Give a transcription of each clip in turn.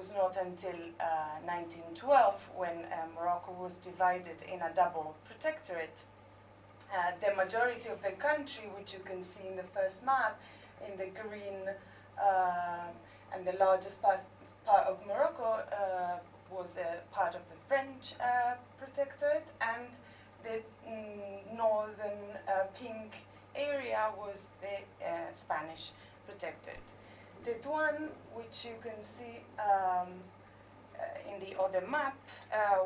was not until 1912, when Morocco was divided in a double protectorate. The majority of the country, which you can see in the first map, in the green, and the largest part of Morocco was a part of the French protectorate, and the northern pink area was the Spanish protectorate. Tetuan, which you can see in the other map,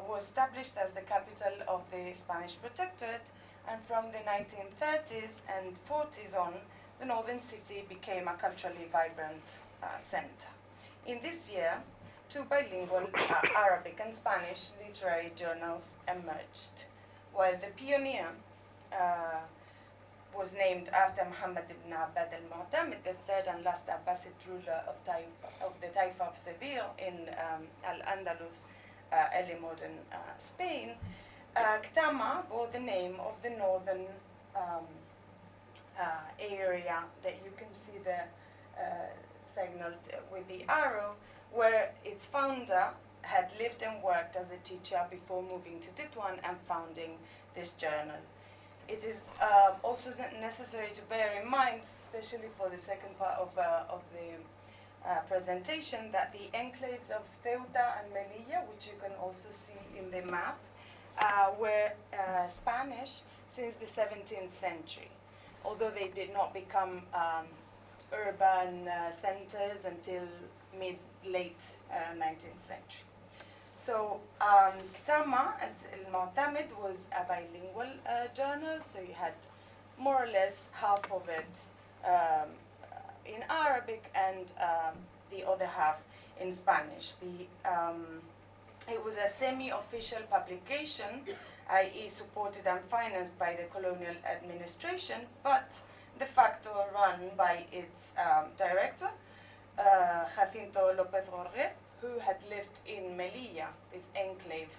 was established as the capital of the Spanish protectorate, and from the 1930s and 40s on, the northern city became a culturally vibrant center. In this year, two bilingual Arabic and Spanish literary journals emerged, while the pioneer was named after Muhammad ibn Abbad al-Mu'tamid, the third and last Abbasid ruler of the Taifa of Seville in Al-Andalus, early modern Spain. Ktama bore the name of the northern area that you can see there signaled with the arrow, where its founder had lived and worked as a teacher before moving to Tetuan and founding this journal. It is also necessary to bear in mind, especially for the second part of the presentation, that the enclaves of Ceuta and Melilla, which you can also see in the map, were Spanish since the 17th century, although they did not become urban centers until mid-late 19th century. So Ktama, as al-Mu'tamid, was a bilingual journal, so you had more or less half of it in Arabic and the other half in Spanish. It was a semi-official publication, i.e. supported and financed by the colonial administration, but de facto run by its director, Jacinto López Gorge, who had lived in Melilla, this enclave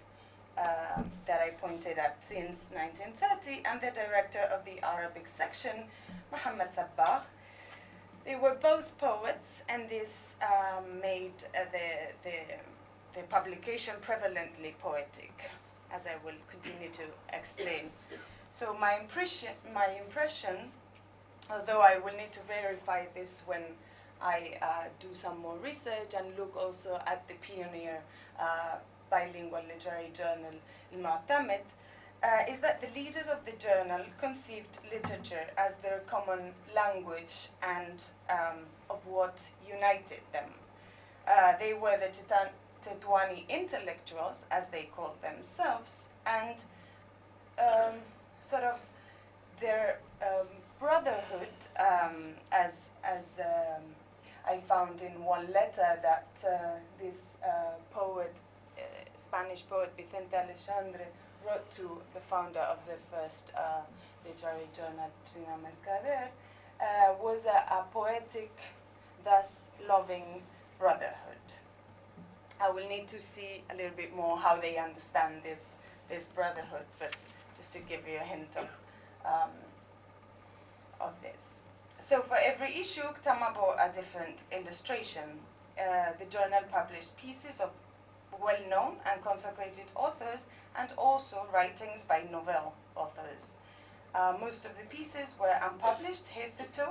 that I pointed at since 1930, and the director of the Arabic section, Muhammad Sabbagh. They were both poets, and this made the publication prevalently poetic, as I will continue to explain. So my impression, although I will need to verify this when I do some more research and look also at the pioneer bilingual literary journal, Al-Mu'tamid, is that the leaders of the journal conceived literature as their common language and of what united them. They were the Tetuani intellectuals, as they called themselves, and sort of their brotherhood, as I found in one letter that this poet, Spanish poet Vicente Alexandre, wrote to the founder of the first literary journal, Trina Mercader, was a poetic, thus loving brotherhood. I will need to see a little bit more how they understand this brotherhood, but just to give you a hint of this. So for every issue, Ktama bore a different illustration. The journal published pieces of well-known and consecrated authors, and also writings by novel authors. Most of the pieces were unpublished hitherto,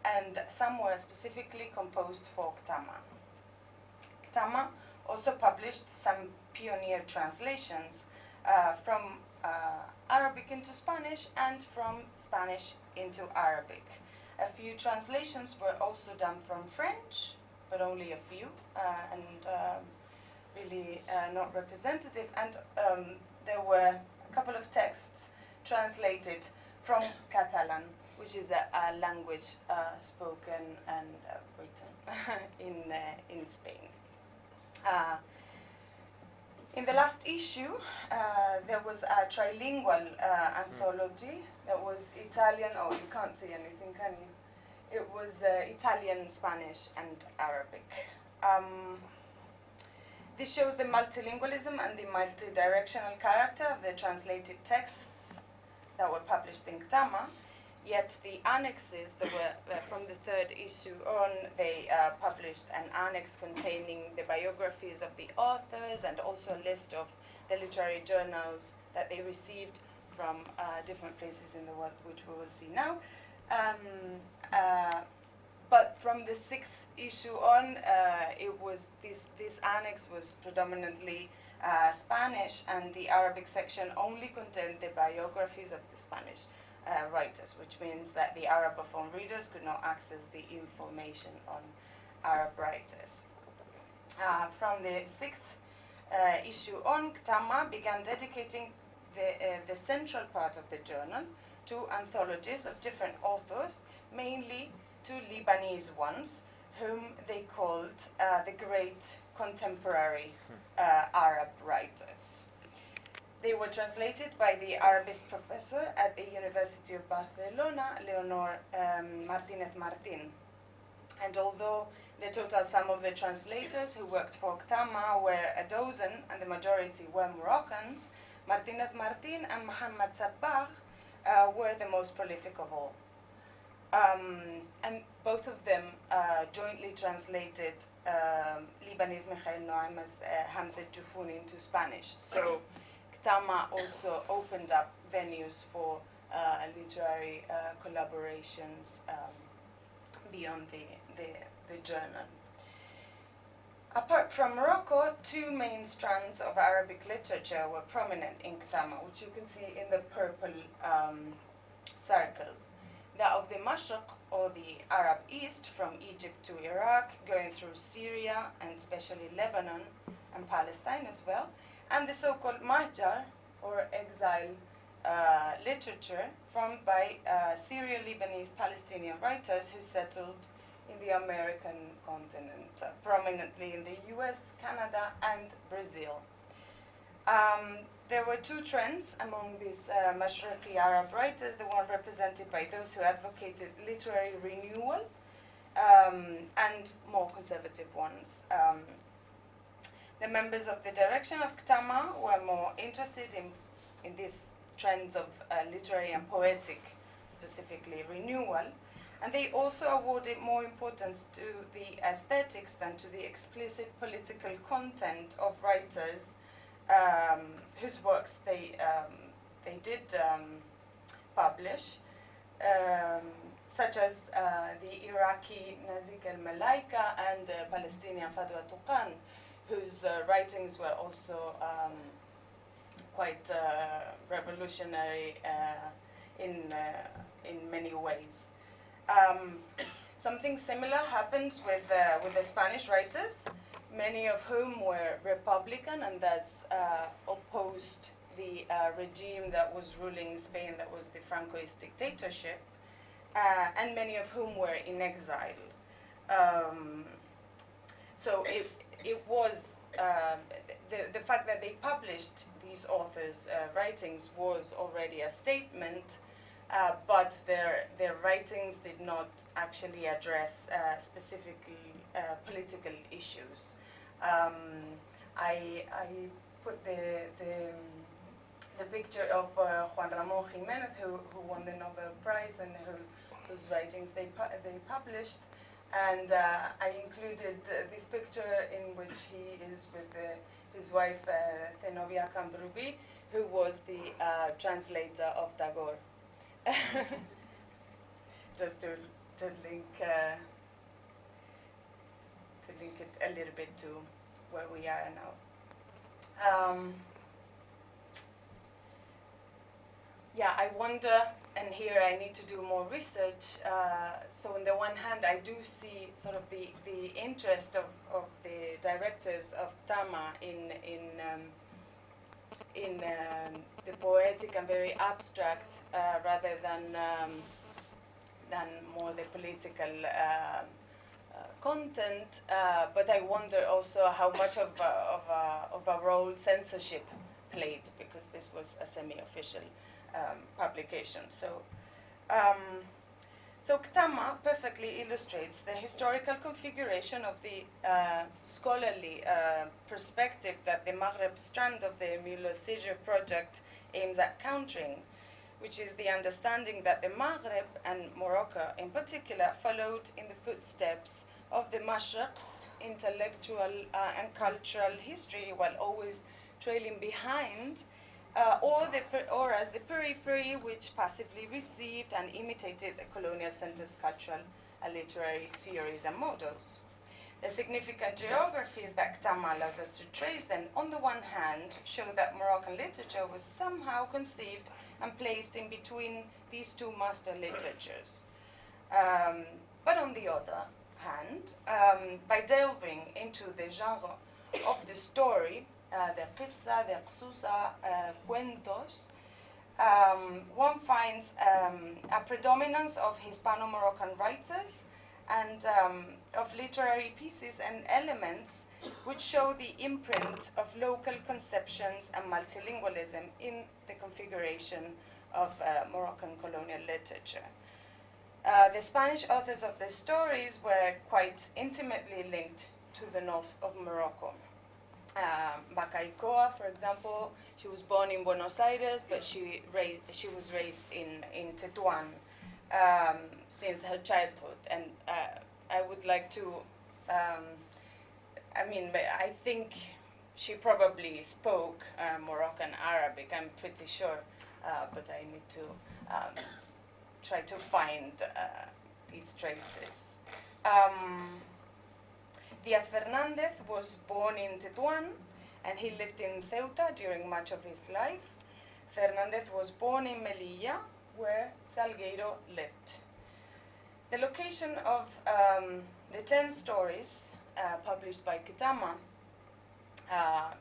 and some were specifically composed for Ktama. Ktama also published some pioneer translations from Arabic into Spanish and from Spanish into Arabic. A few translations were also done from French, but only a few, and really not representative. And there were a couple of texts translated from Catalan, which is a language spoken and written in Spain. In the last issue, there was a trilingual anthology that was Italian. Oh, you can't see anything, can you? It was Italian, Spanish, and Arabic. This shows the multilingualism and the multi-directional character of the translated texts that were published in Ktama. Yet the annexes that were from the third issue on, they published an annex containing the biographies of the authors and also a list of the literary journals that they received from different places in the world, which we will see now. But from the sixth issue on, it was this annex was predominantly Spanish, and the Arabic section only contained the biographies of the Spanish writers, which means that the Arabophone readers could not access the information on Arab writers. From the sixth issue on, Ktama began dedicating the central part of the journal to anthologies of different authors, mainly to Lebanese ones, whom they called the great contemporary Arab writers. They were translated by the Arabist professor at the University of Barcelona, Leonor Martinez Martin. And although the total sum of the translators who worked for Ktama were a dozen, and the majority were Moroccans, Martinez Martin and Mohammed Sabbagh were the most prolific of all. And both of them jointly translated Lebanese Mikhail Noaim's Hamza Jufuni into Spanish. So Ktama also opened up venues for literary collaborations beyond the journal. Apart from Morocco, two main strands of Arabic literature were prominent in Ktama, which you can see in the purple circles. That of the Mashriq, or the Arab East, from Egypt to Iraq, going through Syria, and especially Lebanon and Palestine as well, and the so-called Mahjar, or exile literature, formed by Syro-Lebanese Palestinian writers who settled in the American continent, prominently in the US, Canada, and Brazil. There were two trends among these Mashriqi Arab writers, the one represented by those who advocated literary renewal and more conservative ones. The members of the direction of Ktama were more interested in these trends of literary and poetic, specifically renewal, and they also awarded more importance to the aesthetics than to the explicit political content of writers whose works they did publish, such as the Iraqi Nazik al-Malaika and the Palestinian Fadwa Tuqan, whose writings were also quite revolutionary in many ways. Something similar happened with the Spanish writers, many of whom were Republican and thus opposed the regime that was ruling Spain, that was the Francoist dictatorship, and many of whom were in exile. So it was the fact that they published these authors' writings was already a statement, but their writings did not actually address specifically political issues. I put the picture of Juan Ramón Jiménez, who won the Nobel Prize and whose writings they published, and I included this picture in which he is with his wife Zenobia Cambrubi, who was the translator of Tagore. Just to link it a little bit to where we are now. Yeah, I wonder, and here I need to do more research. So on the one hand, I do see sort of the interest of the directors of Tama in the poetic and very abstract, rather than more the political content. But I wonder also how much of a role censorship played, because this was a semi-official publication. So Ktama perfectly illustrates the historical configuration of the scholarly perspective that the Maghreb strand of the Müller-Seger project aims at countering. which is the understanding that the Maghreb, and Morocco in particular, followed in the footsteps of the Mashriq's intellectual and cultural history, while always trailing behind, or as the periphery, which passively received and imitated the colonial center's cultural and literary theories and models. The significant geographies that Ktama allows us to trace then, on the one hand, show that Moroccan literature was somehow conceived and placed in between these two master literatures. But on the other hand, by delving into the genre of the story, the qissa, the qsusa, cuentos, one finds a predominance of Hispano-Moroccan writers and of literary pieces and elements which show the imprint of local conceptions and multilingualism in the configuration of Moroccan colonial literature. The Spanish authors of the stories were quite intimately linked to the north of Morocco. Bacaicoa, for example, she was born in Buenos Aires, but she was raised in Tetuan since her childhood. And I would like to, I think she probably spoke Moroccan Arabic, I'm pretty sure, but I need to try to find these traces. Díaz Fernández was born in Tetuan, and he lived in Ceuta during much of his life. Fernández was born in Melilla, where Salgueiro lived. The location of the 10 stories published by Ktama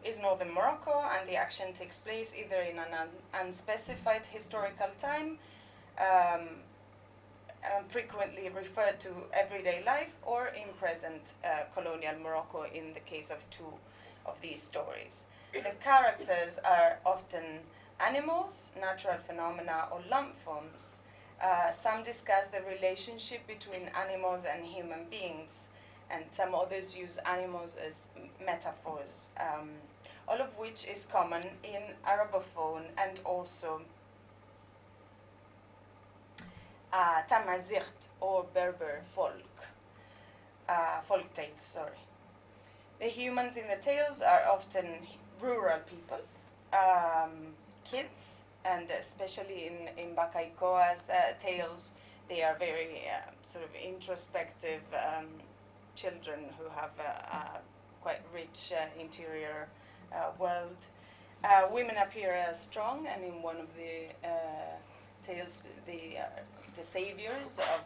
is northern Morocco, and the action takes place either in an unspecified historical time, frequently referred to everyday life, or in present colonial Morocco in the case of 2 of these stories. The characters are often animals, natural phenomena, or lump forms. Some discuss the relationship between animals and human beings, and some others use animals as metaphors, all of which is common in Arabophone and also Tamazight, or Berber folk tales, The humans in the tales are often rural people, kids, and especially in Bacaicoa's tales, they are very sort of introspective children who have a quite rich interior world. Women appear as strong, and in one of the tales, the saviors of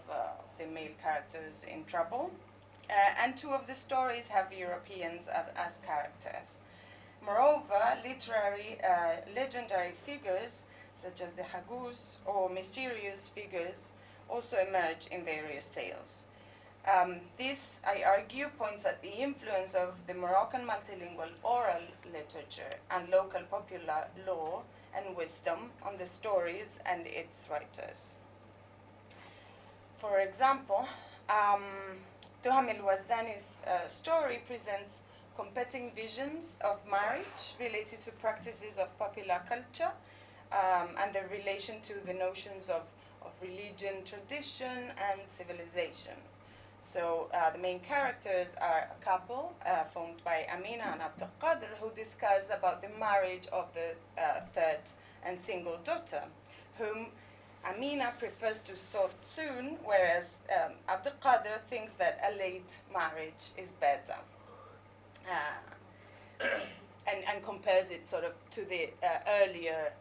the male characters in trouble. And 2 of the stories have Europeans as characters. Moreover, legendary figures, such as the Hagus, or mysterious figures, also emerge in various tales. This, I argue, points at the influence of the Moroccan multilingual oral literature and local popular law and wisdom on the stories and its writers. For example, Tuham el-Wazdani's story presents competing visions of marriage related to practices of popular culture and the relation to the notions of religion, tradition, and civilization. So the main characters are a couple formed by Amina and Abdul Qadir, who discuss about the marriage of the 3rd and single daughter, whom Amina prefers to sort soon, whereas Abdul Qadir thinks that a late marriage is better, and compares it sort of to the earlier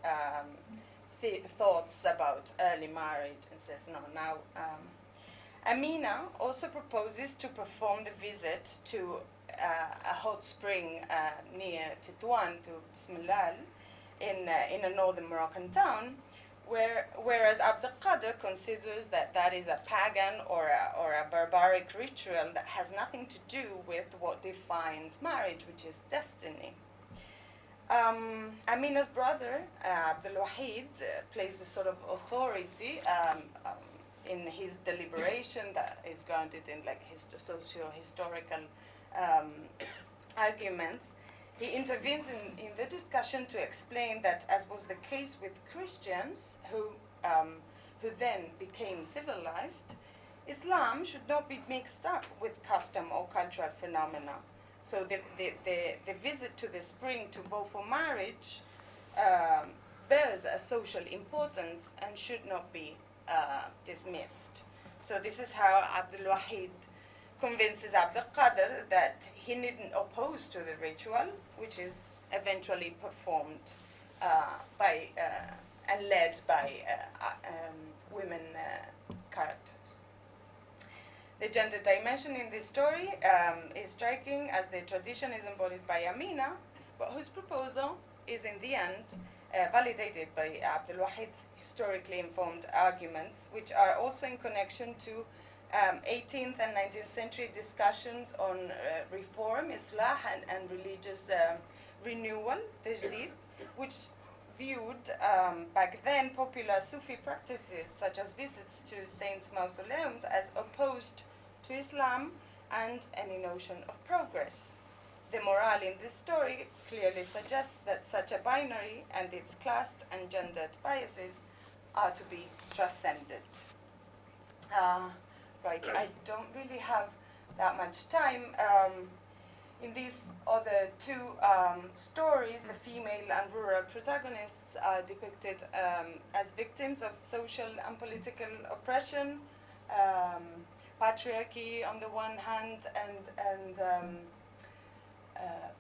thoughts about early marriage, and says, no, now. Amina also proposes to perform the visit to a hot spring near Tetuan, to Bismillah, in a northern Moroccan town, whereas Abdul Qadir considers that is a pagan or a barbaric ritual that has nothing to do with what defines marriage, which is destiny. Amina's brother, Abdul Wahid, plays the sort of authority in his deliberation that is grounded in like socio-historical arguments. He intervenes in the discussion to explain that, as was the case with Christians, who then became civilized, Islam should not be mixed up with custom or cultural phenomena. So the visit to the spring to vow for marriage bears a social importance and should not be dismissed. So this is how Abdul Wahid convinces Abdul Qadir that he needn't oppose to the ritual, which is eventually performed by and led by women characters. The gender dimension in this story is striking, as the tradition is embodied by Amina, but whose proposal is in the end validated by Abdul Wahid's historically informed arguments, which are also in connection to 18th and 19th century discussions on reform, Islah, and religious renewal, Tajdid, which viewed back then popular Sufi practices such as visits to saints' mausoleums as opposed to Islam and any notion of progress. The morale in this story clearly suggests that such a binary and its classed and gendered biases are to be transcended. Right, I don't really have that much time. In these other two stories, the female and rural protagonists are depicted as victims of social and political oppression, patriarchy on the one hand, and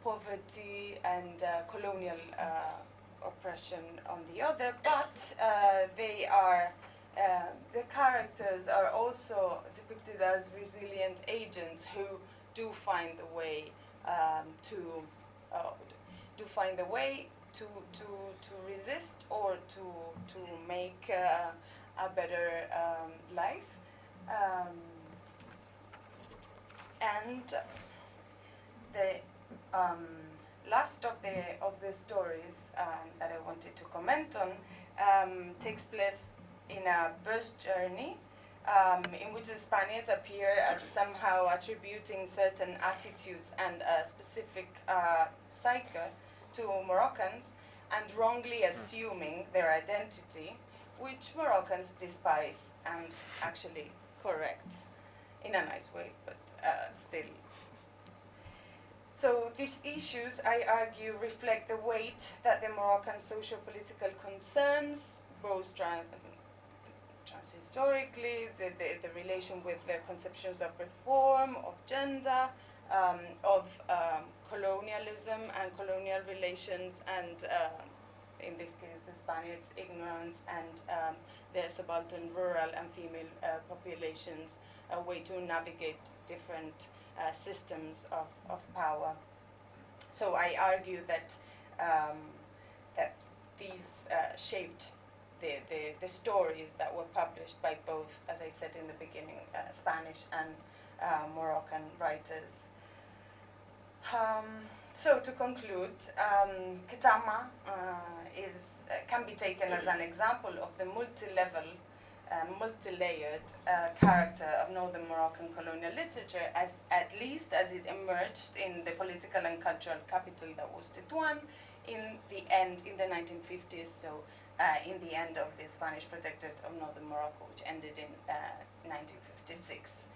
poverty and colonial oppression on the other. But they are the characters are also depicted as resilient agents who do find a way to resist or to make a better life. And the last of the stories that I wanted to comment on takes place in a bus journey in which the Spaniards appear as somehow attributing certain attitudes and a specific psyche to Moroccans and wrongly assuming their identity, which Moroccans despise and actually correct in a nice way, but still. So these issues, I argue, reflect the weight that the Moroccan socio-political concerns, both transhistorically, the relation with the conceptions of reform, of gender, of colonialism and colonial relations, and in this case, the Spaniards' ignorance and their subaltern rural and female populations, a way to navigate different systems of power. So I argue that that these shaped the stories that were published by both, as I said in the beginning, Spanish and Moroccan writers. So to conclude, Kitama can be taken as an example of the multi-level, multi-layered character of Northern Moroccan colonial literature, at least as it emerged in the political and cultural capital that was Tetuan in the 1950s, so in the end of the Spanish Protectorate of Northern Morocco, which ended in 1956.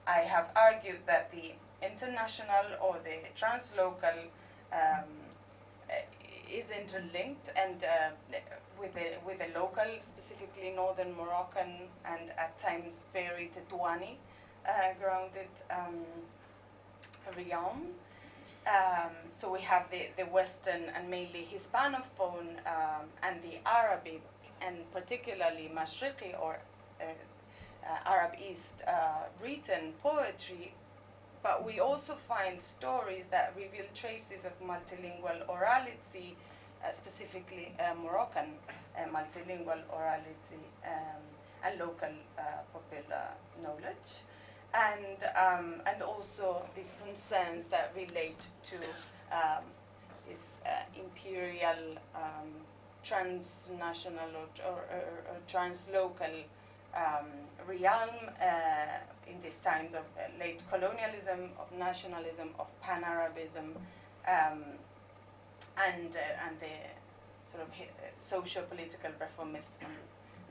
I have argued that the international or the translocal is interlinked and with a local, specifically Northern Moroccan and at times very Tetuani grounded realm. So we have the Western and mainly Hispanophone and the Arabic and particularly Mashriqi or Arab East written poetry, but we also find stories that reveal traces of multilingual orality, specifically Moroccan multilingual orality and local popular knowledge. And also these concerns that relate to this imperial, transnational or translocal realm in these times of late colonialism, of nationalism, of pan-Arabism, and the sort of socio-political reformist and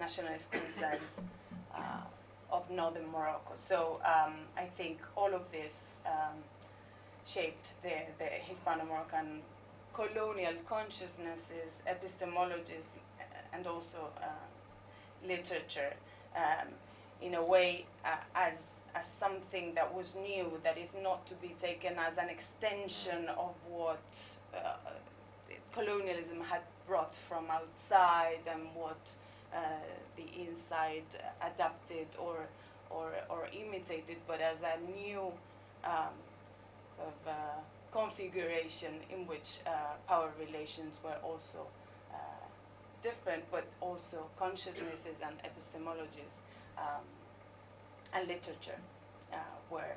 nationalist concerns of northern Morocco. So I think all of this shaped the Hispano-Moroccan colonial consciousnesses, epistemologies, and also literature in a way as something that was new, that is not to be taken as an extension of what colonialism had brought from outside and what the inside adapted or imitated, but as a new sort of configuration in which power relations were also different, but also consciousnesses and epistemologies and literature were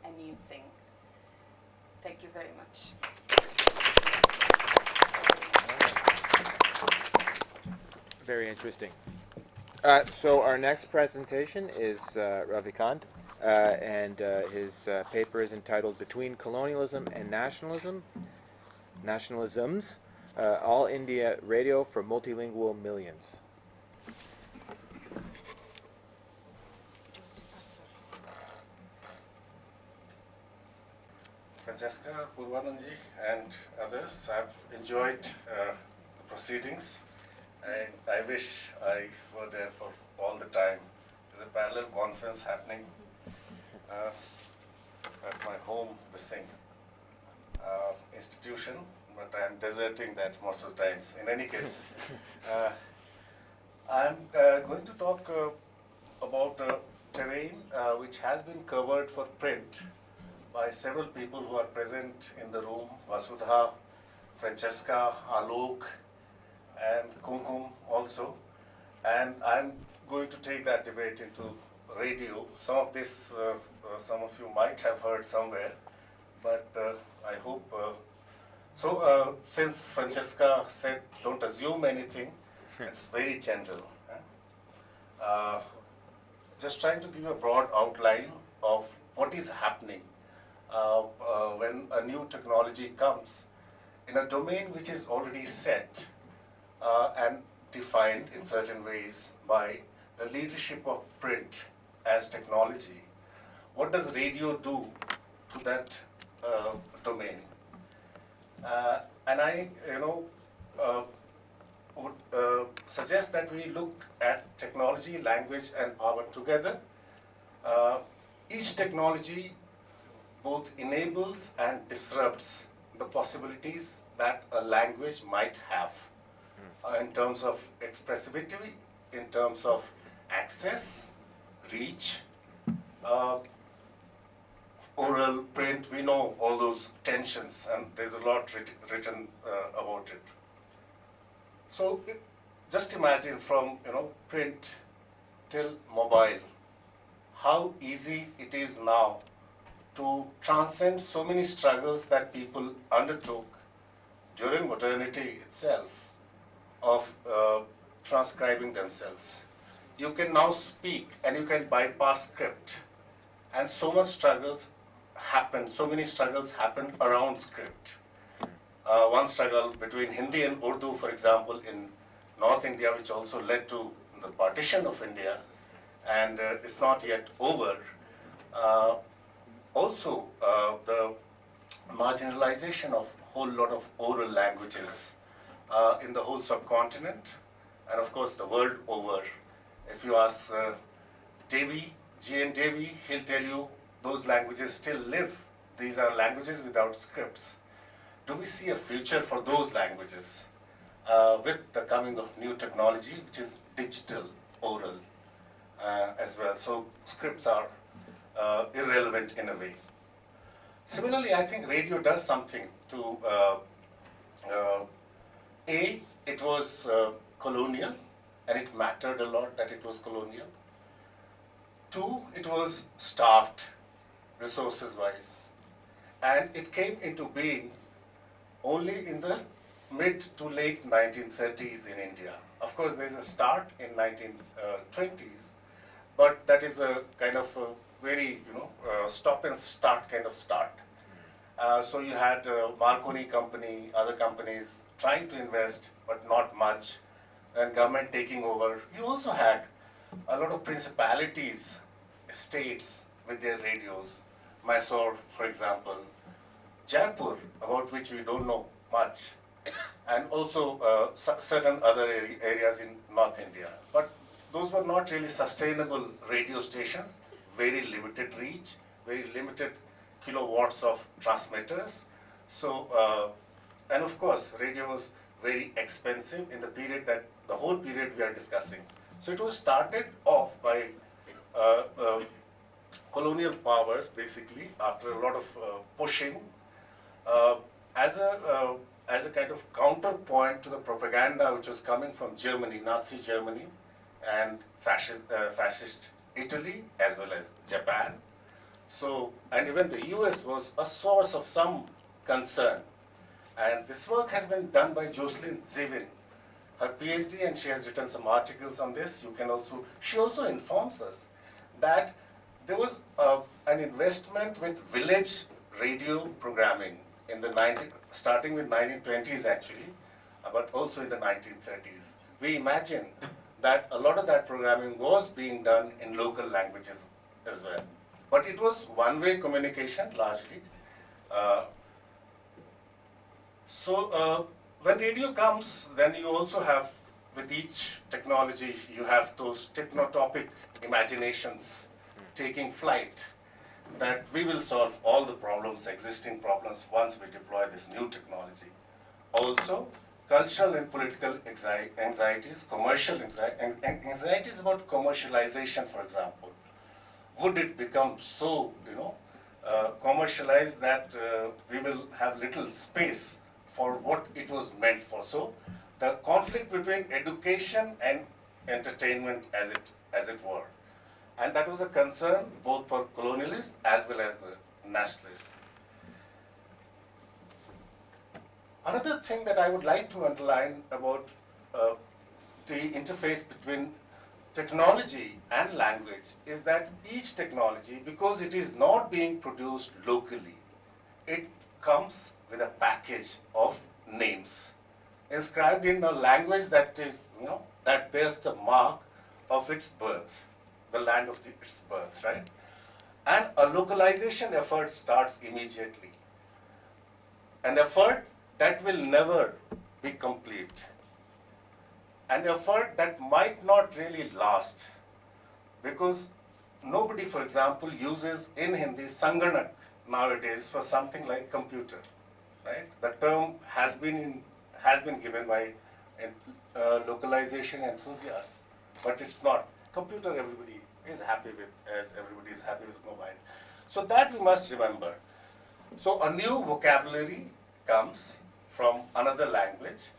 a new thing. Thank you very much. Very interesting. So our next presentation is Ravikant, and his paper is entitled Between Colonialism and Nationalisms, All India Radio for Multilingual Millions. Francesca, Purvananji, and others, I've enjoyed the proceedings. I wish I were there for all the time. There's a parallel conference happening at my home, institution, but I'm deserting that most of the times. In any case, I'm going to talk about terrain which has been covered for print by several people who are present in the room: Vasudha, Francesca, Alok, and Kumkum also. And I'm going to take that debate into radio. Some of this, some of you might have heard somewhere, but I hope. Since Francesca said don't assume anything, it's very general. Just trying to give you a broad outline of what is happening when a new technology comes in a domain which is already set and defined in certain ways by the leadership of print as technology. What does radio do to that domain? And I, would suggest that we look at technology, language, and power together. Each technology both enables and disrupts the possibilities that a language might have in terms of expressivity, in terms of access, reach, oral, print. We know all those tensions, and there's a lot written about it. So just imagine from print till mobile, how easy it is now to transcend so many struggles that people undertook during modernity itself of transcribing themselves. You can now speak and you can bypass script, and so many struggles happen around script. One struggle between Hindi and Urdu, for example, in North India, which also led to the partition of India, and it's not yet over. Also, the marginalization of a whole lot of oral languages in the whole subcontinent, and of course the world over. If you ask Devi, G.N. Devi, he'll tell you those languages still live. These are languages without scripts. Do we see a future for those languages with the coming of new technology, which is digital, oral as well? So scripts are irrelevant in a way. Similarly, I think radio does something to, it was colonial, and it mattered a lot that it was colonial. Two, it was staffed, resources-wise, and it came into being only in the mid to late 1930s in India. Of course, there's a start in 1920s, but that is a kind of a very, stop and start kind of start. So you had Marconi company, other companies trying to invest, but not much, and government taking over. You also had a lot of principalities, states with their radios. Mysore, for example, Jaipur, about which we don't know much, and also certain other areas in North India. But those were not really sustainable radio stations, very limited reach, very limited kilowatts of transmitters. So, and of course, radio was very expensive in the period that, the whole period we are discussing. So it was started off by uh, uh, colonial powers, basically, after a lot of pushing, uh, as a as a kind of counterpoint to the propaganda which was coming from Germany, Nazi Germany, and fascist Italy, as well as Japan. So, and even the US was a source of some concern. And this work has been done by Jocelyn Zivin, her PhD, and she has written some articles on this. You can also, she also informs us that there was an investment with village radio programming in the starting with 1920s actually, but also in the 1930s. We imagine that a lot of that programming was being done in local languages as well. But it was one-way communication largely. When radio comes, then you also have, with each technology, you have those technotopic imaginations taking flight, that we will solve all the problems, existing problems, once we deploy this new technology. Also, cultural and political anxieties, commercial anxieties about commercialization, for example. Would it become so, commercialized that we will have little space for what it was meant for? So, the conflict between education and entertainment, as it were. And that was a concern both for colonialists as well as the nationalists. Another thing that I would like to underline about the interface between technology and language is that each technology, because it is not being produced locally, it comes with a package of names inscribed in a language that is, that bears the mark of its birth, the land of its birth, right? And a localization effort starts immediately. An effort that will never be complete. An effort that might not really last, because nobody, for example, uses in Hindi Sanganak nowadays for something like computer, right? The term has been given by localization enthusiasts, but it's not. Computer everybody is happy with, as everybody is happy with mobile. So that we must remember. So a new vocabulary comes from another language,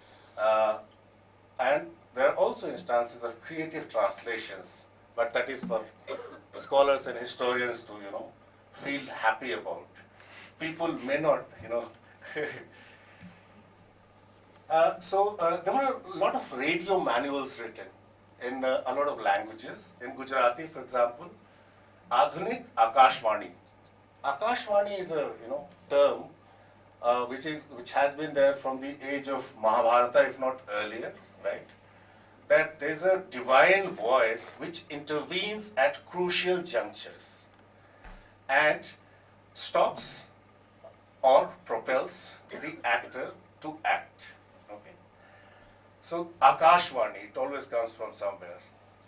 and there are also instances of creative translations, but that is for scholars and historians to, feel happy about. People may not, there were a lot of radio manuals written in a lot of languages. In Gujarati, for example, Adhunik Akashvani. Akashvani is a term which has been there from the age of Mahabharata, if not earlier, right? That there's a divine voice which intervenes at crucial junctures and stops or propels the actor to act. Okay. So Akashvani, it always comes from somewhere,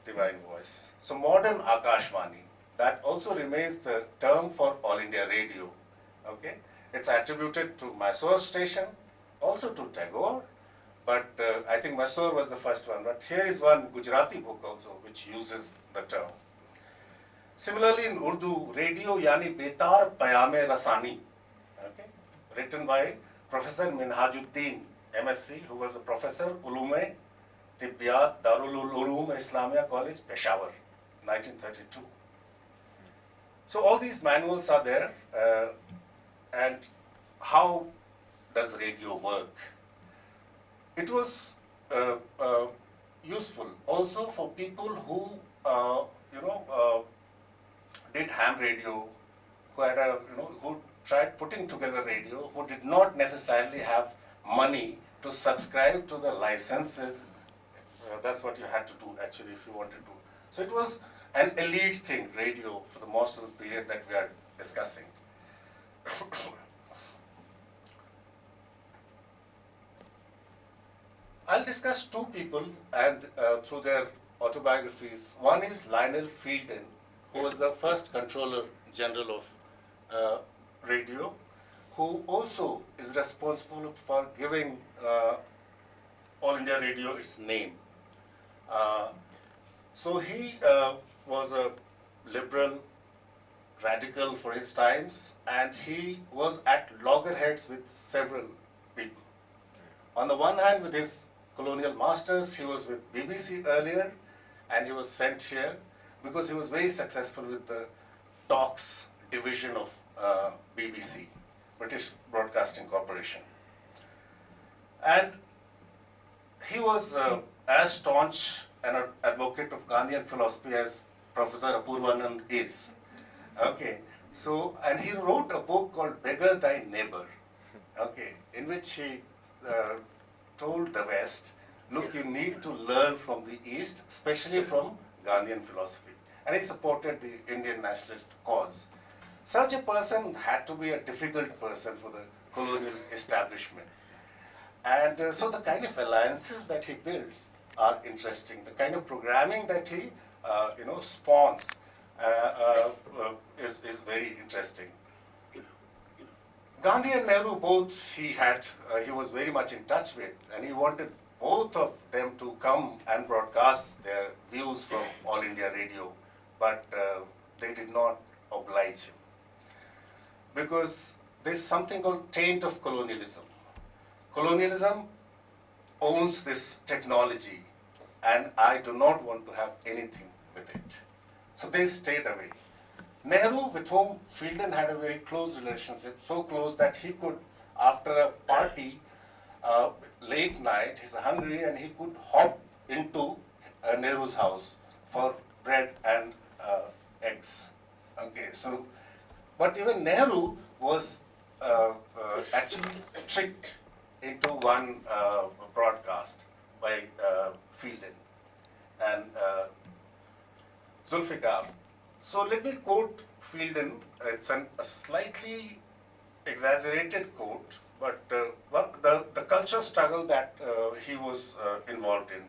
divine voice. So modern Akashvani, that also remains the term for All India Radio. Okay. It's attributed to Mysore station, also to Tagore, but I think Mysore was the first one. But here is one Gujarati book also which uses the term. Similarly, in Urdu, Radio Yani Betar Payame Rasani, okay, written by Professor Minhajuddin, MSc, who was a professor, Ulume Tibbiyat, Darul Uloom Islamia College, Peshawar, 1932. So all these manuals are there. And how does radio work? It was useful also for people who, did ham radio, who had who tried putting together radio who did not necessarily have money to subscribe to the licenses. That's what you had to do actually if you wanted to. So it was an elite thing, radio, for the most of the period that we are discussing. I'll discuss two people and through their autobiographies. One is Lionel Fielden, who was the first Controller General of radio, who also is responsible for giving All India Radio its name. So he was a liberal, radical for his times, and he was at loggerheads with several people. On the one hand, with his colonial masters, he was with BBC earlier, and he was sent here because he was very successful with the talks division of BBC, British Broadcasting Corporation. And he was as staunch an advocate of Gandhian philosophy as Professor Apurvanand is. Okay, so, and he wrote a book called Beggar Thy Neighbor, okay, in which he told the West, look, you need to learn from the East, especially from Gandhian philosophy. And he supported the Indian nationalist cause. Such a person had to be a difficult person for the colonial establishment. And so the kind of alliances that he builds are interesting. The kind of programming that he spawns is very interesting. Gandhi and Nehru both he was very much in touch with, and he wanted both of them to come and broadcast their views from All India Radio, but they did not oblige him. Because there's something called taint of colonialism. Colonialism owns this technology, and I do not want to have anything with it. So they stayed away. Nehru, with whom Fielden had a very close relationship, so close that he could, after a party, late night, he's hungry and he could hop into Nehru's house for bread and eggs. Okay, so, but even Nehru was actually tricked into one broadcast by Fielden and Zulfikar. So let me quote Fielden. It's a slightly exaggerated quote, but the cultural struggle that he was involved in.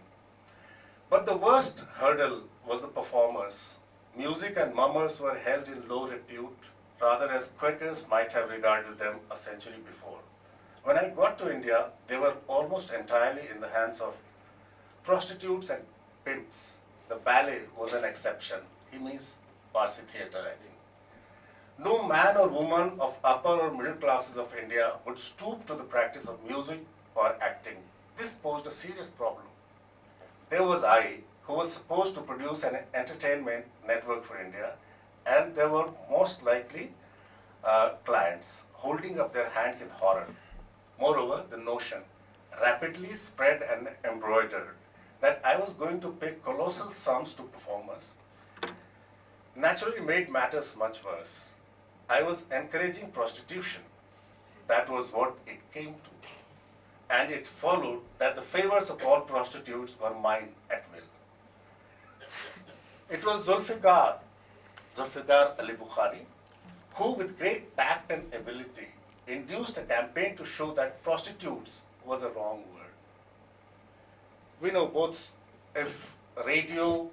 But the worst hurdle was the performers. Music and mummers were held in low repute, rather as Quakers might have regarded them a century before. When I got to India, they were almost entirely in the hands of prostitutes and pimps. The ballet was an exception. He means Parsi theatre, I think. No man or woman of upper or middle classes of India would stoop to the practice of music or acting. This posed a serious problem. There was I, who was supposed to produce an entertainment network for India, and there were most likely clients holding up their hands in horror. Moreover, the notion, rapidly spread and embroidered, that I was going to pay colossal sums to performers, naturally made matters much worse. I was encouraging prostitution. That was what it came to. And it followed that the favors of all prostitutes were mine at will. It was Zulfikar Ali Bukhari, who with great tact and ability induced a campaign to show that prostitutes was a wrong word. We know both, if radio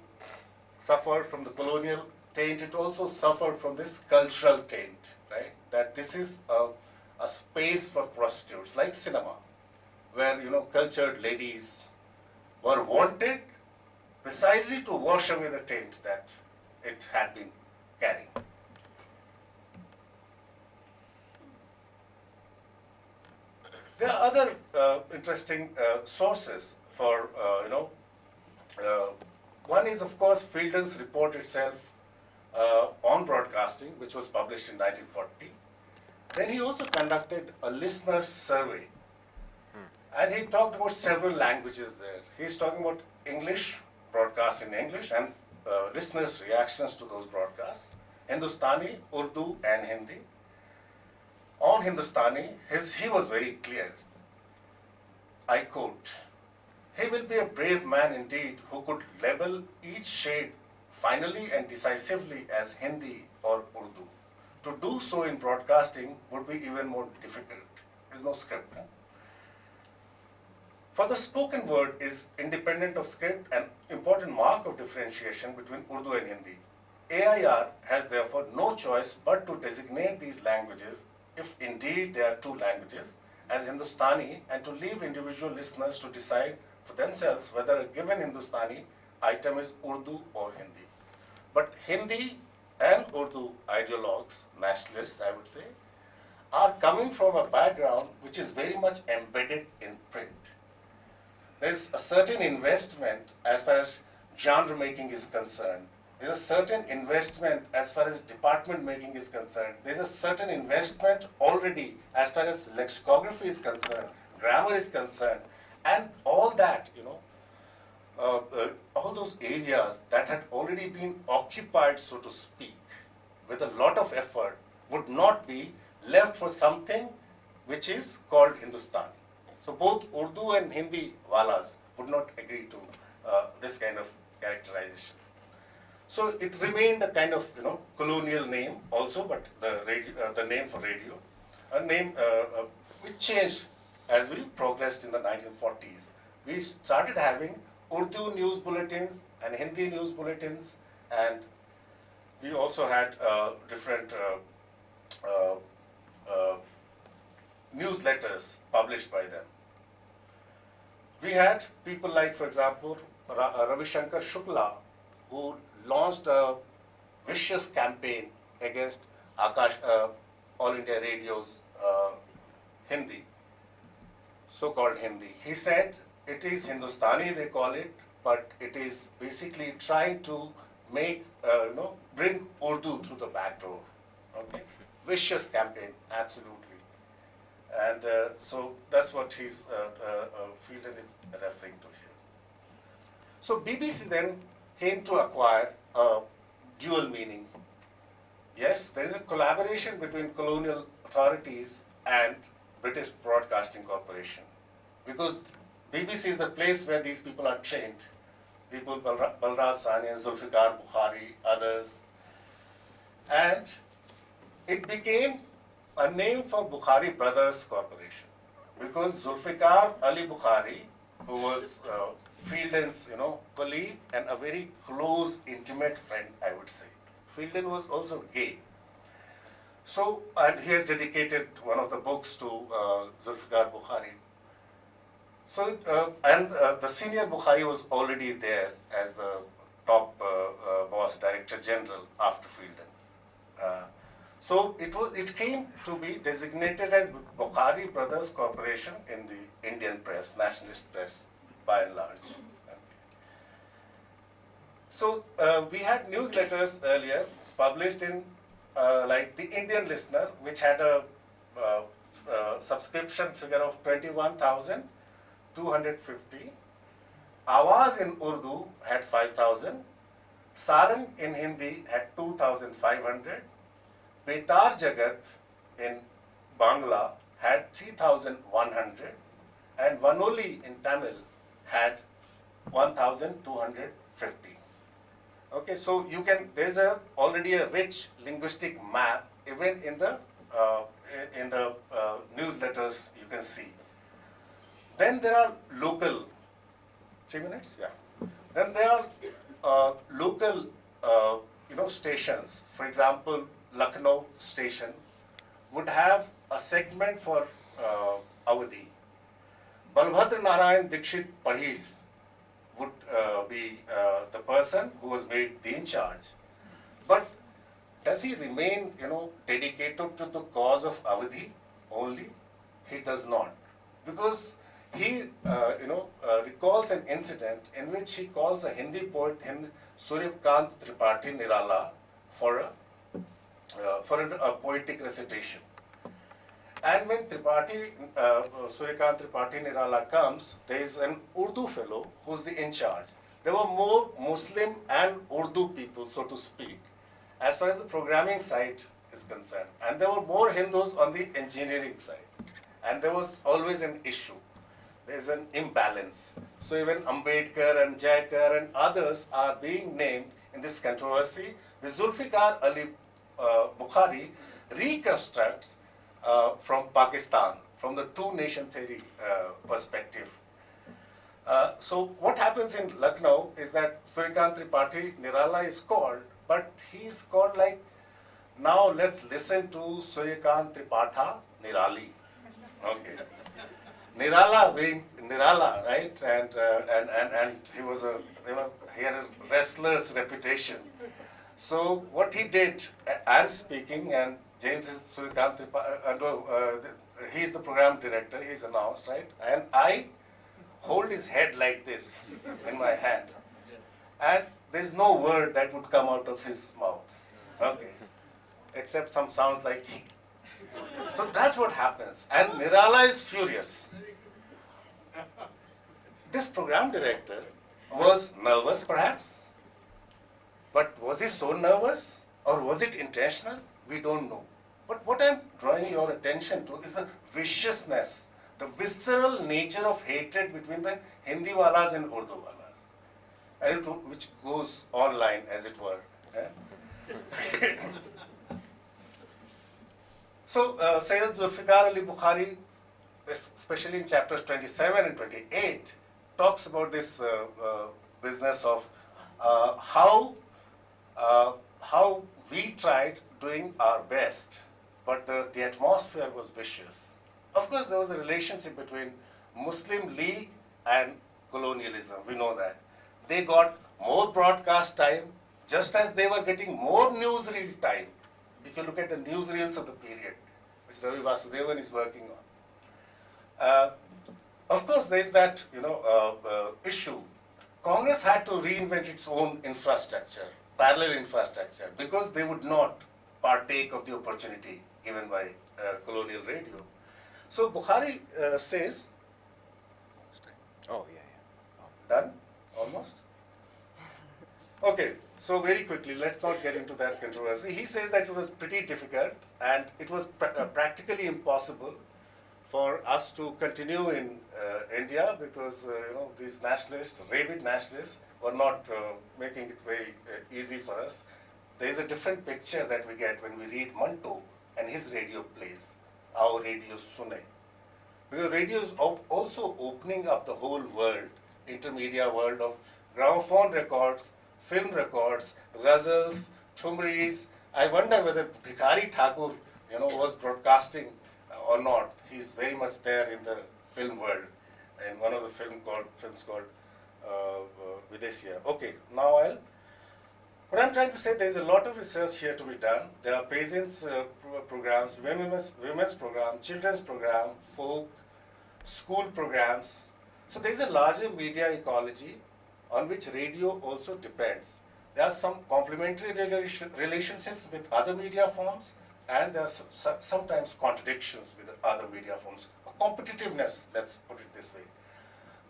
suffered from the colonial taint, it also suffered from this cultural taint, right? That this is a space for prostitutes, like cinema, where cultured ladies were wanted precisely to wash away the taint that it had been carrying. There are other interesting sources for, one is, of course, Fielden's report itself on broadcasting, which was published in 1940. Then he also conducted a listener survey. And he talked about several languages there. He's talking about English, broadcast in English, and listeners' reactions to those broadcasts, Hindustani, Urdu, and Hindi. On Hindustani, he was very clear. I quote, "He will be a brave man indeed who could label each shade finally and decisively as Hindi or Urdu. To do so in broadcasting would be even more difficult." There's no script. Huh? For the spoken word is independent of script, an important mark of differentiation between Urdu and Hindi. AIR has therefore no choice but to designate these languages, if indeed they are two languages, as Hindustani, and to leave individual listeners to decide for themselves whether a given Hindustani item is Urdu or Hindi. But Hindi and Urdu ideologues, nationalists I would say, are coming from a background which is very much embedded in print. There's a certain investment as far as genre making is concerned. There's a certain investment as far as department making is concerned. There's a certain investment already as far as lexicography is concerned, grammar is concerned, and all that, all those areas that had already been occupied, so to speak, with a lot of effort, would not be left for something which is called Hindustani. So both Urdu and Hindi walas would not agree to this kind of characterization. So it remained a kind of colonial name also, but the name for radio, a name which changed as we progressed in the 1940s. We started having Urdu news bulletins and Hindi news bulletins, and we also had different newsletters published by them. We had people like, for example, Ravi Shankar Shukla, who launched a vicious campaign against All India Radio's Hindi, so-called Hindi. He said it is Hindustani, they call it, but it is basically trying to make, bring Urdu through the back door. Okay, vicious campaign, absolutely. And so that's what his Fielden is referring to here. So BBC then came to acquire a dual meaning. Yes, there is a collaboration between colonial authorities and British Broadcasting Corporation, because BBC is the place where these people are trained. People, Balraj Sahni, Zulfikar Bukhari, others. And it became a name for Bukhari Brothers Corporation, because Zulfikar Ali Bukhari, who was Fielden's colleague and a very close, intimate friend, I would say. Fielden was also gay. So, and he has dedicated one of the books to Zulfikar Bukhari. So, the senior Bukhari was already there as the top boss, Director General after Fielden. So it came to be designated as Bukhari Brothers Corporation in the Indian press, nationalist press, by and large. So we had newsletters earlier published in like the Indian Listener, which had a subscription figure of 21,250. Awaz in Urdu had 5,000. Sarang in Hindi had 2,500. Betar Jagat in Bangla had 3,100, and Vanoli in Tamil had 1,250. Okay, so there's already a rich linguistic map even in the newsletters you can see. Then there are local, 3 minutes? Yeah. Then there are local, stations. For example, Lucknow station would have a segment for Awadhi. Balbhadra Narayan Dikshit Padhis would be the person who was made the in charge. But does he remain, dedicated to the cause of Awadhi only? He does not, because he, recalls an incident in which he calls a Hindi poet, Suryakant Tripathi Nirala, for a poetic recitation. And when Suryakant Tripathi Nirala comes, there is an Urdu fellow who's the in charge. There were more Muslim and Urdu people, so to speak. As far as the programming side is concerned. And there were more Hindus on the engineering side. And there was always an issue. There is an imbalance. So even Ambedkar and Jaikar and others are being named in this controversy. With Zulfikar Ali Bukhari reconstructs from Pakistan, from the two-nation theory perspective. So what happens in Lucknow is that Suryakant Tripathi Nirala is called, but he is called like, now let's listen to Suryakant Tripatha Nirali. Okay. Nirala being Nirala, right? And he had a wrestler's reputation. So what he did, I'm speaking, and James is Suryakant Tripathi, he's the program director, he's announced, right? And I hold his head like this in my hand. And there's no word that would come out of his mouth, okay, except some sounds like he. So that's what happens. And Nirala is furious. This program director was nervous perhaps, but was he so nervous or was it intentional? We don't know. But what I'm drawing your attention to is the viciousness, the visceral nature of hatred between the Hindi walas and Urdu walas, and which goes online, as it were. So, Sayyid Zulfikar Ali Bukhari, especially in chapters 27 and 28, talks about this business of how we tried doing our best, but the atmosphere was vicious. Of course, there was a relationship between Muslim League and colonialism, we know that. They got more broadcast time, just as they were getting more newsreel time. If you look at the newsreels of the period, which Ravi Vasudevan is working on. Of course, there is that issue. Congress had to reinvent its own infrastructure, parallel infrastructure, because they would not partake of the opportunity given by colonial radio. So Bukhari says, Oh, yeah. done? Almost? Okay, so very quickly, let's not get into that controversy. He says that it was pretty difficult and it was practically impossible for us to continue in India because these nationalists, rabid nationalists, were not making it very easy for us. There is a different picture that we get when we read Manto and his radio plays, Our Radio Sune. Because radio is also opening up the whole world, intermedia world of gramophone records, film records, ghazals, thumris. I wonder whether Bhikhari Thakur, was broadcasting or not. He's very much there in the film world, in one of the films called Videsiya. Okay, now what I'm trying to say, there's a lot of research here to be done. There are peasants programs, women's program, children's program, folk, school programs. So there's a larger media ecology on which radio also depends. There are some complementary relationships with other media forms, and there are sometimes contradictions with other media forms. Competitiveness, let's put it this way.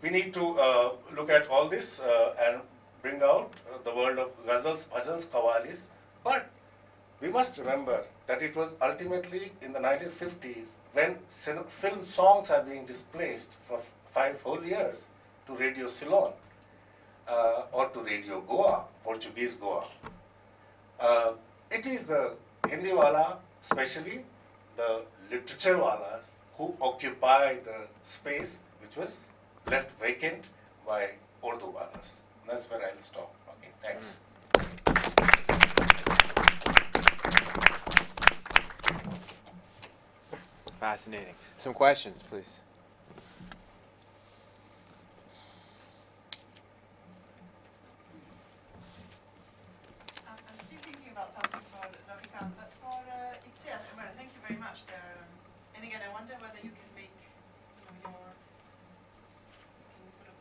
We need to look at all this and bring out the world of ghazals, bhajans, qawwalis, but we must remember that it was ultimately in the 1950s when film songs are being displaced for 5 whole years to Radio Ceylon or to Radio Goa, Portuguese Goa. It is the Hindi wala, especially the literature walas, who occupy the space which was left vacant by Urdu walas. That's where I'll stop. Okay, thanks. Fascinating. Some questions, please. I'm still thinking about something for Ravikant, but for itself, well, thank you very much there. And again, I wonder whether you can make, you can sort of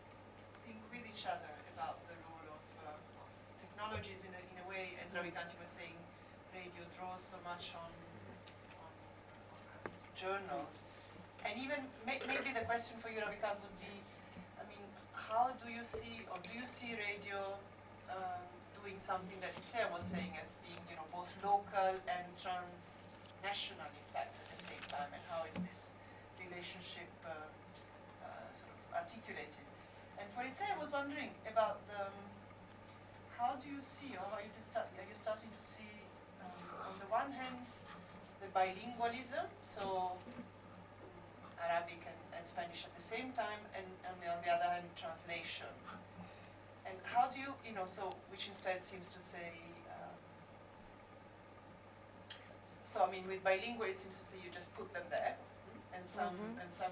think with each other about the role of technologies in a way, as Ravikant was saying, radio draws so much on journals. And even maybe the question for you, Ravikant, would be, I mean, how do you see, or do you see radio doing doing something that Itziar was saying as being, both local and transnational, in fact, at the same time, and how is this relationship sort of articulated. And for Itziar, I was wondering about how do you see, or are you starting to see, on the one hand, the bilingualism, so Arabic and Spanish at the same time, and on the other hand, translation. And how do you, so which instead seems to say, so I mean, with bilingual, it seems to say you just put them there, and some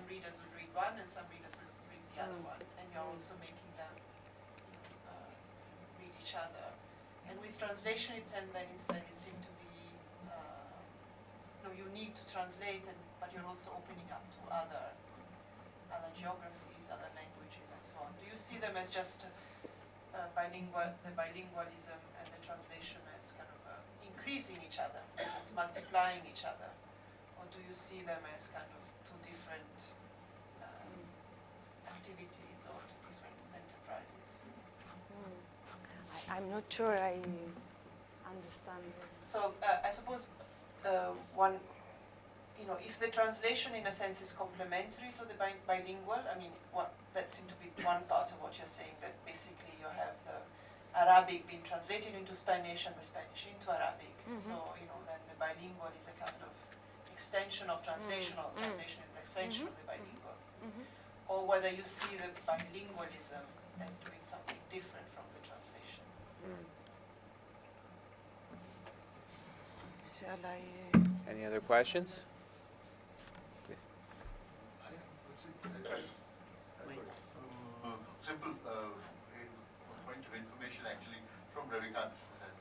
readers would read one, and some readers would read the other one, and you're also making them read each other. And with translation, instead it seemed to be, you need to translate, but you're also opening up to other geographies, other languages, and so on. Do you see them as just the bilingualism and the translation as kind of increasing each other, as it's multiplying each other, or do you see them as kind of two different activities or two different enterprises? I'm not sure I understand. So I suppose one, if the translation in a sense is complementary to the bilingual, I mean, that seemed to be one part of what you're saying, that basically you have the Arabic being translated into Spanish and the Spanish into Arabic. So, then the bilingual is a kind of extension of translation, or translation is an extension of the bilingual. Or whether you see the bilingualism as doing something different from the translation. Shall I? Any other questions? Simple point of information actually from Ravikant has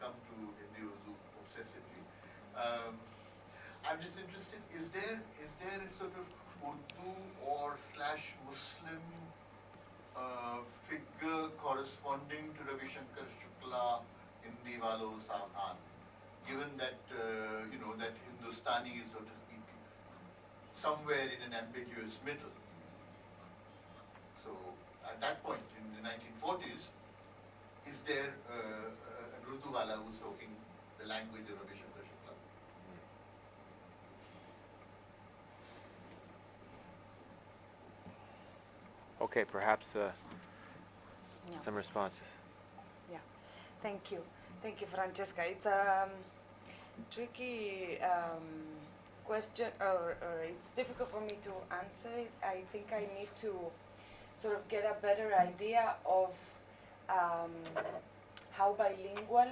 come to Hindi Urdu obsessively. I'm just interested, is there a sort of Urdu or / Muslim figure corresponding to Ravi Shankar Shukla Hindi Walo Savdhan, given that that Hindustani is, so to speak, somewhere in an ambiguous middle. So at that point in the 1940s, is there an Urdu wala who's talking the language of Ravi Shankar Shukla? Okay, perhaps some responses. Yeah, thank you, Francesca. It's a tricky question, or it's difficult for me to answer it. I think I need to sort of get a better idea of how bilingual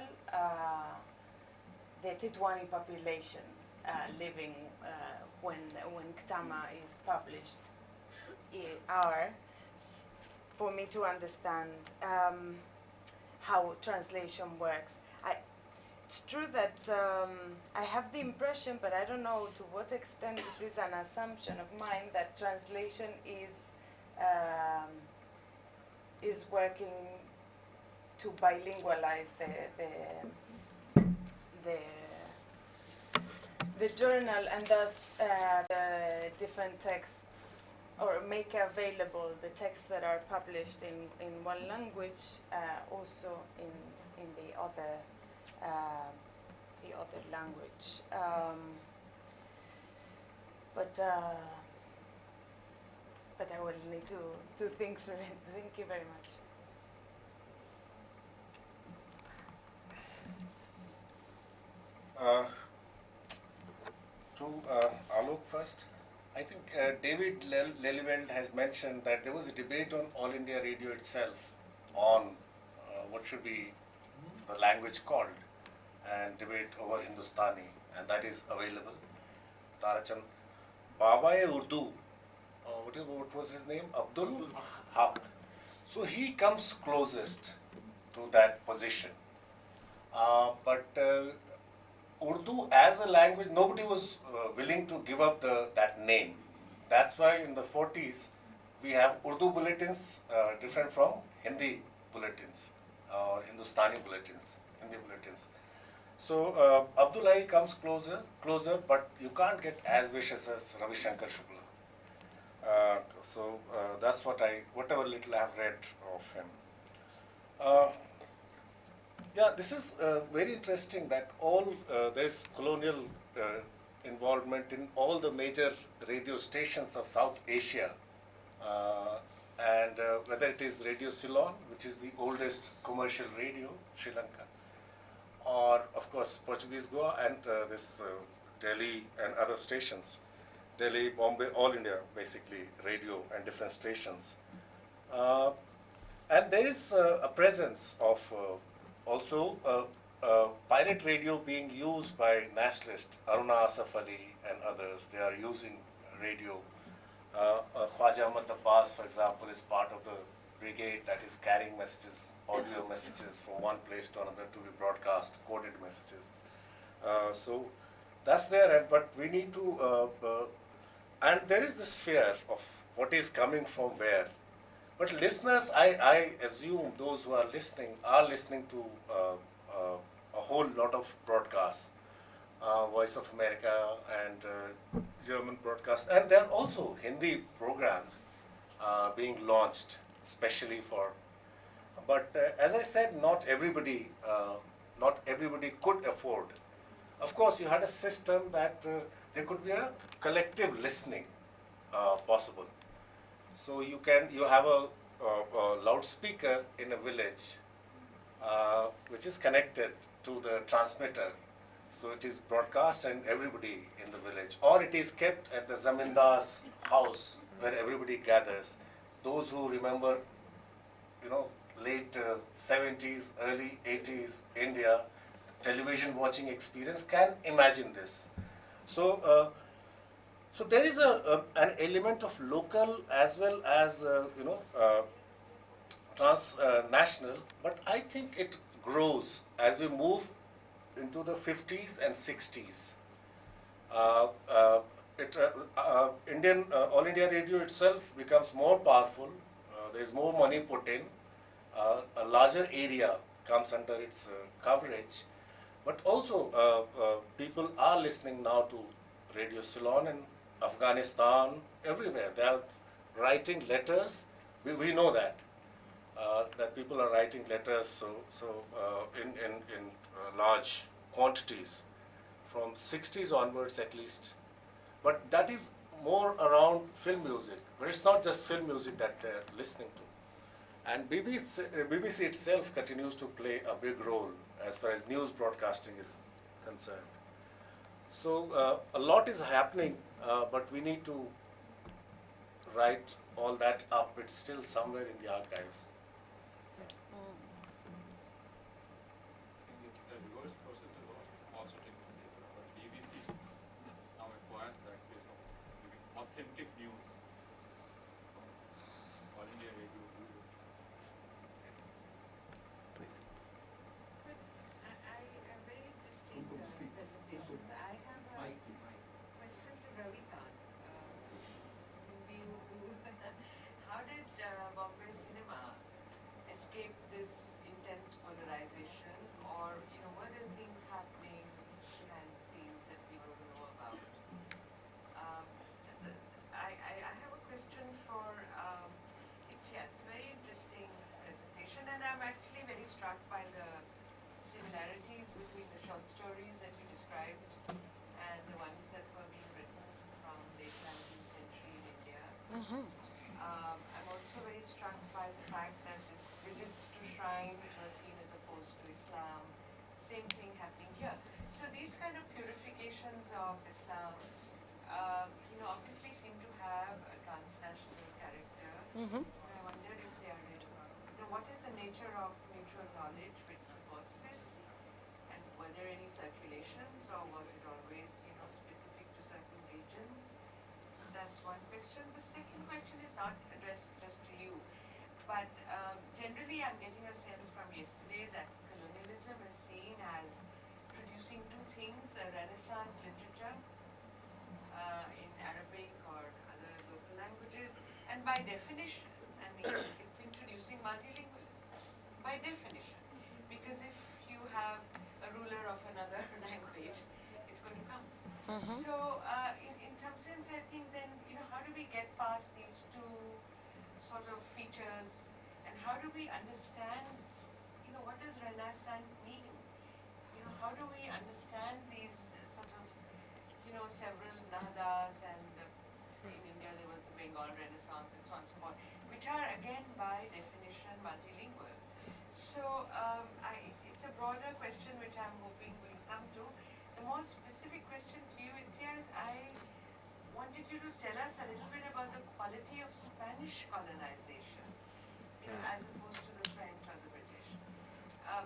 the Titwani population living when Ktama is published are, for me to understand how translation works. It's true that I have the impression, but I don't know to what extent it is an assumption of mine, that translation is working to bilingualize the journal, and thus the different texts, or make available the texts that are published in one language also in the other language. But I will need to think through it. Thank you very much. To Alok first, I think David Lelyveld has mentioned that there was a debate on All India Radio itself on what should be the language called, and debate over Hindustani, and that is available. Tarachand Baba-e-Urdu, what was his name? Abdul Haq. So he comes closest to that position. But Urdu as a language, nobody was willing to give up that name. That's why in the 40s we have Urdu bulletins different from Hindi bulletins or Hindustani bulletins, Hindi bulletins. So Abdullahi comes closer, but you can't get as vicious as Ravi Shankar Shukla. So that's whatever little I have read of him. Yeah, this is very interesting that all there's colonial involvement in all the major radio stations of South Asia. Uh, and whether it is Radio Ceylon, which is the oldest commercial radio, Sri Lanka, or of course Portuguese Goa and this Delhi and other stations, Delhi, Bombay, all India basically radio and different stations. Uh, and there is a presence of also pirate radio being used by nationalists, Aruna Asaf Ali and others. They are using radio. Khwaja Ahmad Abbas, for example, is part of the brigade that is carrying messages, audio messages from one place to another to be broadcast, coded messages. So that's there, but we need to, and there is this fear of what is coming from where. But listeners, I assume those who are listening to a whole lot of broadcasts, Voice of America and German broadcasts, and there are also Hindi programs being launched, especially for. But as I said, not everybody could afford. Of course, you had a system that there could be a collective listening possible. So you have a loudspeaker in a village which is connected to the transmitter. So it is broadcast and everybody in the village, or it is kept at the zamindar's house where everybody gathers. Those who remember, late 70s, early 80s India television watching experience can imagine this. So. So there is an element of local as well as transnational, but I think it grows as we move into the 50s and 60s. All India Radio itself becomes more powerful. There is more money put in. A larger area comes under its coverage, but also people are listening now to Radio Ceylon and Afghanistan, everywhere. They are writing letters. We know that people are writing letters in large quantities from 60s onwards at least. But that is more around film music. But it's not just film music that they're listening to. And BBC itself continues to play a big role as far as news broadcasting is concerned. So a lot is happening, but we need to write all that up. It's still somewhere in the archives. The reverse process is also taking place. But BBC now acquires that place of giving authentic news from All India Radio to this. I am very interesting presentations. I have a question to Ravikant. How did Bombay cinema escape this intense polarization, or were there things happening behind the scenes that we don't know about? I have a question for it's a very interesting presentation, and I'm actually very struck by the similarities between the short stories that you described and the ones that were being written from late 19th century in India. I'm also very struck by the fact that this visits to shrines were seen as opposed to Islam. Same thing happening here. So these kind of purifications of Islam, obviously seem to have a transnational character. And I wondered if they are, what is the nature of mutual knowledge which supports this? And were there any circulations, or was it always, specific to certain regions? That's one question. The second question is not addressed just to you, but generally I'm getting a sense from yesterday that colonialism is seen as producing two things: a Renaissance literature in Arabic or other local languages, and by definition, it's introducing multilingualism. By definition, because if you have a ruler of another language, it's going to come. So, in some sense, I think then, how do we get past these two sort of features, and how do we understand, what does Renaissance mean? How do we understand these sort of, several Nahadas and in India there was the Bengal Renaissance and so on and so forth, which are again by definition multilingual. So it's a broader question which I'm hoping we'll come to. The more specific question to you, Itzia, is I wanted you to tell us a little bit about the quality of Spanish colonization, as opposed to the French or the British.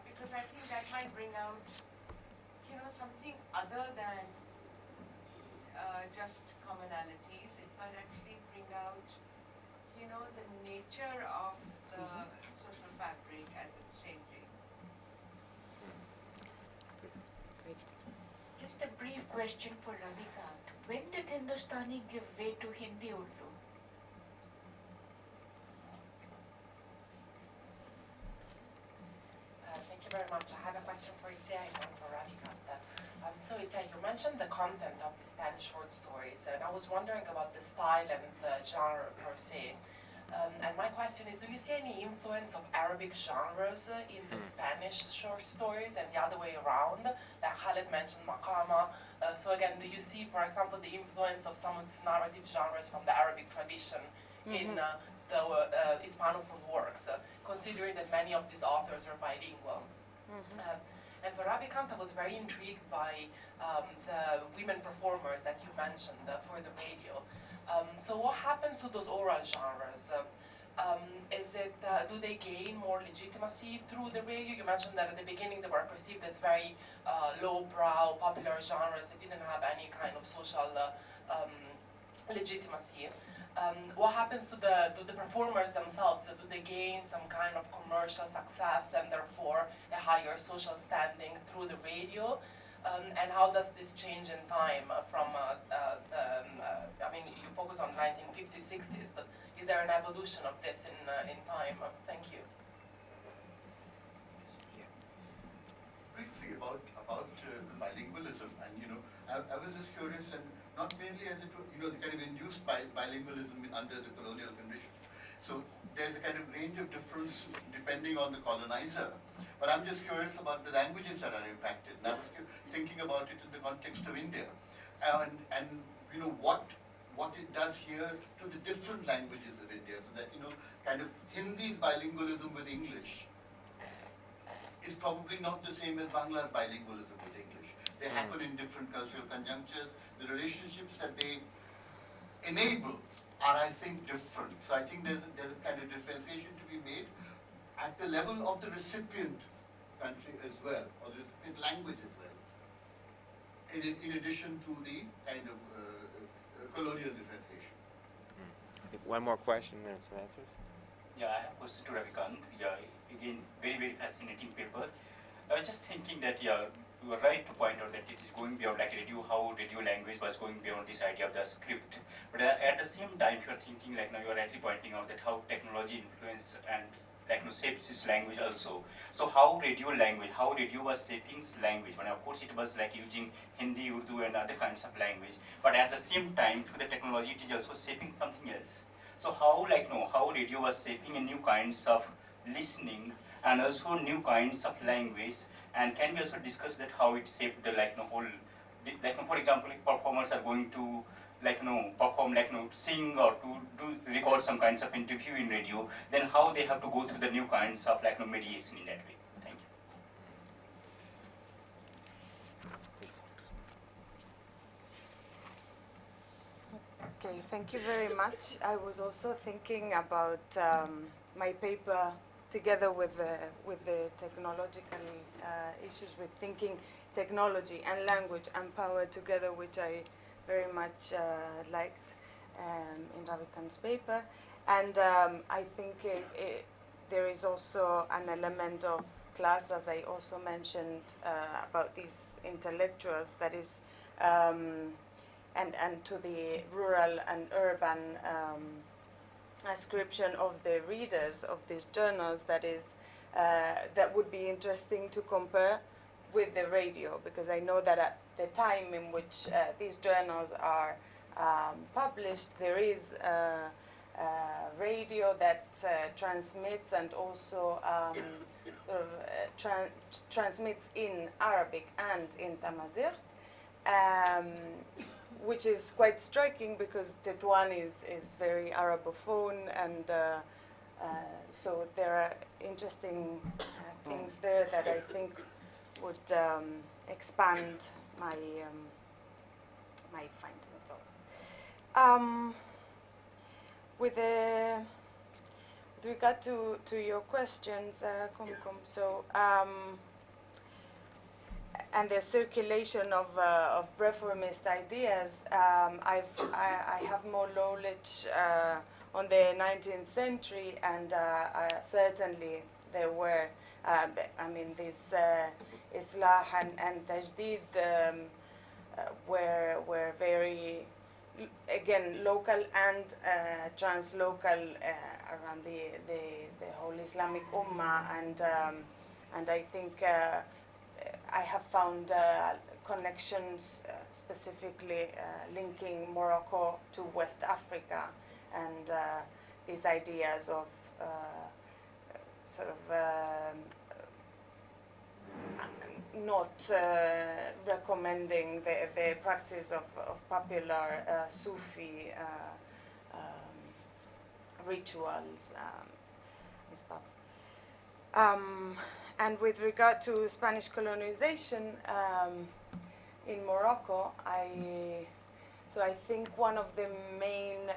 Because I think that might bring out, something other than just commonalities. It might actually bring out, the nature of the social fabric as it's changing. Great. Just a brief question for Ravikant. When did Hindustani give way to Hindi Urdu? Thank you very much. I have a question for Itzia and one for Ravikant. So Itzia, you mentioned the content of the Spanish short stories, and I was wondering about the style and the genre per se. And my question is, do you see any influence of Arabic genres in the Spanish short stories and the other way around? Like Khaled mentioned Maqama. So again, do you see, for example, the influence of some of these narrative genres from the Arabic tradition in the Hispanophone works, considering that many of these authors are bilingual? And for Ravikant, I was very intrigued by the women performers that you mentioned for the radio. So what happens to those oral genres? Do they gain more legitimacy through the radio? You mentioned that at the beginning they were perceived as very lowbrow, popular genres that didn't have any kind of social legitimacy. What happens to the performers themselves? Do they gain some kind of commercial success and therefore a higher social standing through the radio? And how does this change in time from I mean, you focus on 1950s, 60s, but is there an evolution of this in time? Thank you. Briefly about bilingualism, and I was just curious, and not mainly as it the kind of induced bilingualism under the colonial conditions. So there's a kind of range of difference depending on the colonizer. But I'm just curious about the languages that are impacted. And I was thinking about it in the context of India, and what it does here to the different languages of India. So that kind of Hindi's bilingualism with English is probably not the same as Bangla's bilingualism with English. They happen in different cultural conjunctures. The relationships that they enable are, I think, different. So I think there's a kind of differentiation to be made at the level of the recipient country as well, or the recipient language as well, in addition to the kind of colonial differentiation. I think one more question and some answers. Yeah, I have a question to Ravikant. Yeah, again, very, very fascinating paper. I was just thinking that, yeah, you were right to point out that it is going beyond like radio, how radio language was going beyond this idea of the script. But at the same time, you are thinking, like now you are rightly pointing out that how technology influence and shapes this language also. So how radio was shaping this language? And of course it was like using Hindi, Urdu and other kinds of language. But at the same time, through the technology, it is also shaping something else. So how how radio was shaping a new kinds of listening and also new kinds of language. And can we also discuss that how it shaped the whole, for example, if performers are going to perform sing or to record some kinds of interview in radio, then how they have to go through the new kinds of mediation in that way. Thank you. Okay, thank you very much. I was also thinking about my paper together with the technological issues, with thinking technology and language and power together, which I very much liked in Ravikant's paper. And I think there is also an element of class, as I also mentioned, about these intellectuals, that is, and to the rural and urban ascription of the readers of these journals, that is, that would be interesting to compare with the radio, because I know that at the time in which these journals are published, there is radio that transmits, and also sort of transmits in Arabic and in Tamazight, which is quite striking because Tetuan is very Arabophone, and so there are interesting things there that I think would expand my my findings. So, with regard to your questions, Kumkum, so and the circulation of reformist ideas, I have more knowledge on the 19th century, and certainly there were, I mean, this Islah and Tajdid were very, again, local and translocal around the whole Islamic Ummah, and I think I have found connections specifically linking Morocco to West Africa, and these ideas of sort of not recommending the practice of popular Sufi rituals and stuff. And with regard to Spanish colonization in Morocco, I think one of the main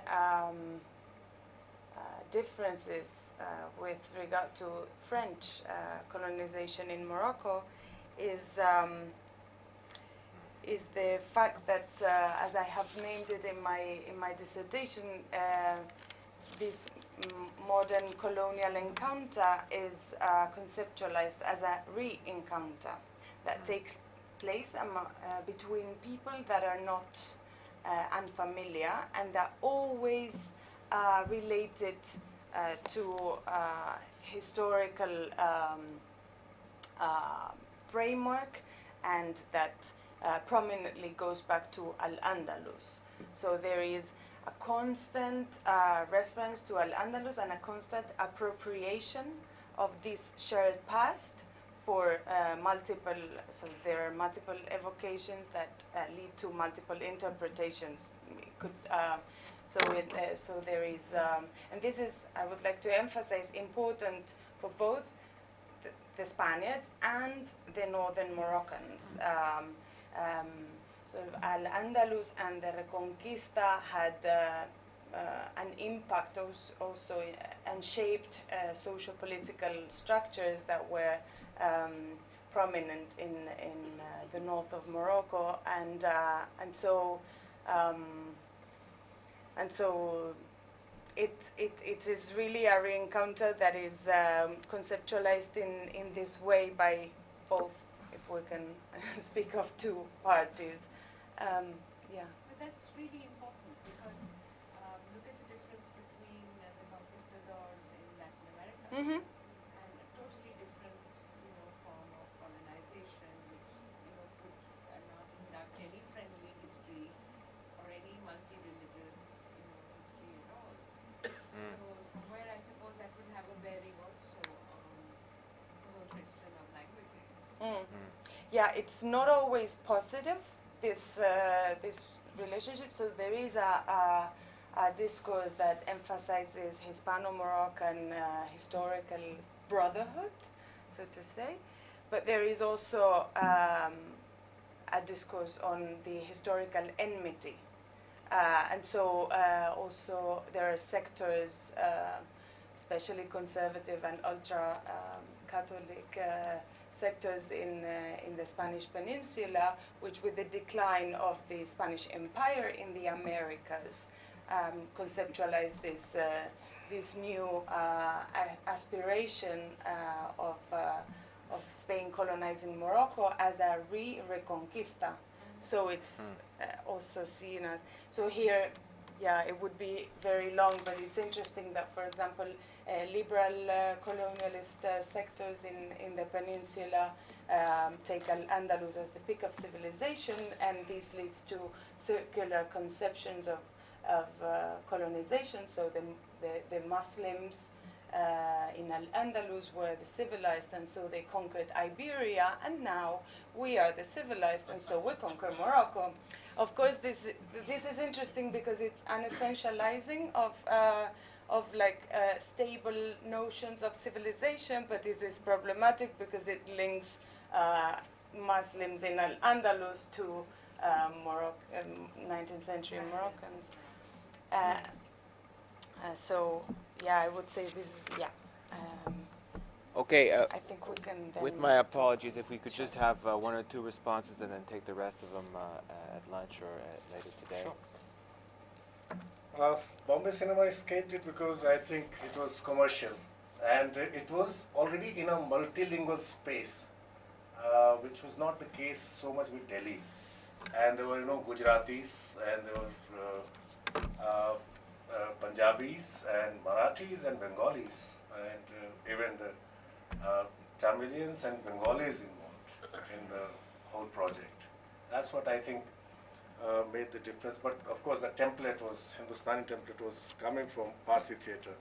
differences with regard to French colonization in Morocco is the fact that, as I have named it in my dissertation, this modern colonial encounter is conceptualized as a re-encounter that takes place between people that are not unfamiliar and are always related to historical framework, and that prominently goes back to Al-Andalus. So there is a constant reference to Al-Andalus and a constant appropriation of this shared past for multiple, so there are multiple evocations that lead to multiple interpretations. So there is, and this is, I would like to emphasize, important for both the Spaniards and the northern Moroccans. So Al-Andalus and the Reconquista had an impact also and shaped socio-political structures that were prominent in the north of Morocco, and so it is really a re-encounter that is conceptualized in this way by both, if we can speak of two parties. Yeah. But that's really important because look at the difference between the conquistadors in Latin America Mm-hmm. and a totally different, form of colonization, which could not conduct any friendly history or any multi-religious history at all. So somewhere I suppose that would have a bearing also on the whole question of languages. Yeah, it's not always positive, this relationship. So there is a discourse that emphasizes Hispano-Moroccan historical brotherhood, so to say, but there is also a discourse on the historical enmity. And so also there are sectors, especially conservative and ultra-Catholic sectors in the Spanish Peninsula, which with the decline of the Spanish Empire in the Americas, conceptualize this new aspiration of Spain colonizing Morocco as a reconquista. So it's also seen as, so here, yeah, it would be very long, but it's interesting that, for example, liberal colonialist sectors in the peninsula take Al-Andalus as the peak of civilization, and this leads to circular conceptions of colonization. So the Muslims in Al-Andalus were the civilized, and so they conquered Iberia, and now we are the civilized, and so we conquer Morocco. Of course, this is interesting because it's an essentializing of stable notions of civilization, but it is problematic because it links Muslims in Al-Andalus to 19th century Moroccans. So, yeah, I would say this is, yeah. Okay, I think we can then... with my apologies, if we could just have one or two responses and then take the rest of them at lunch or later today. Sure. Bombay Cinema escaped it because I think it was commercial, and it was already in a multilingual space, which was not the case so much with Delhi. And there were, Gujaratis, and there were Punjabis, and Marathis, and Bengalis, and even the Tamilians and Bengalis involved in the whole project. That's what I think made the difference. But of course, the template was, Hindustani template was coming from Parsi theatre.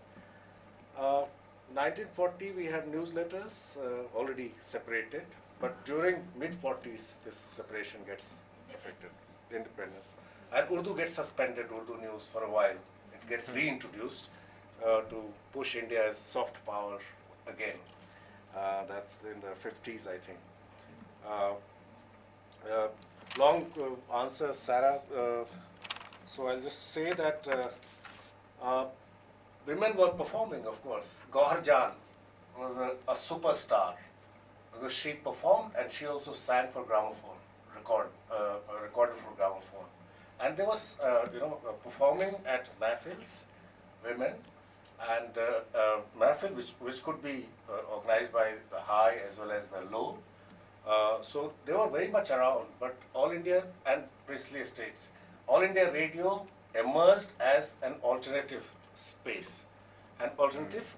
1940, we had newsletters already separated, but during mid-40s, this separation gets affected, the independence. And Urdu gets suspended, Urdu news, for a while. It gets reintroduced to push India as soft power again. That's in the 50s, I think. Long answer, Sarah. So I'll just say that women were performing, of course. Gaur Jan was a superstar because she performed and she also sang for gramophone, recorded for gramophone. And there was, performing at mahfils, women, and mahfil which could be organized by the high as well as the low. So they were very much around, but All India and priestly estates, All India Radio emerged as an alternative space, an alternative,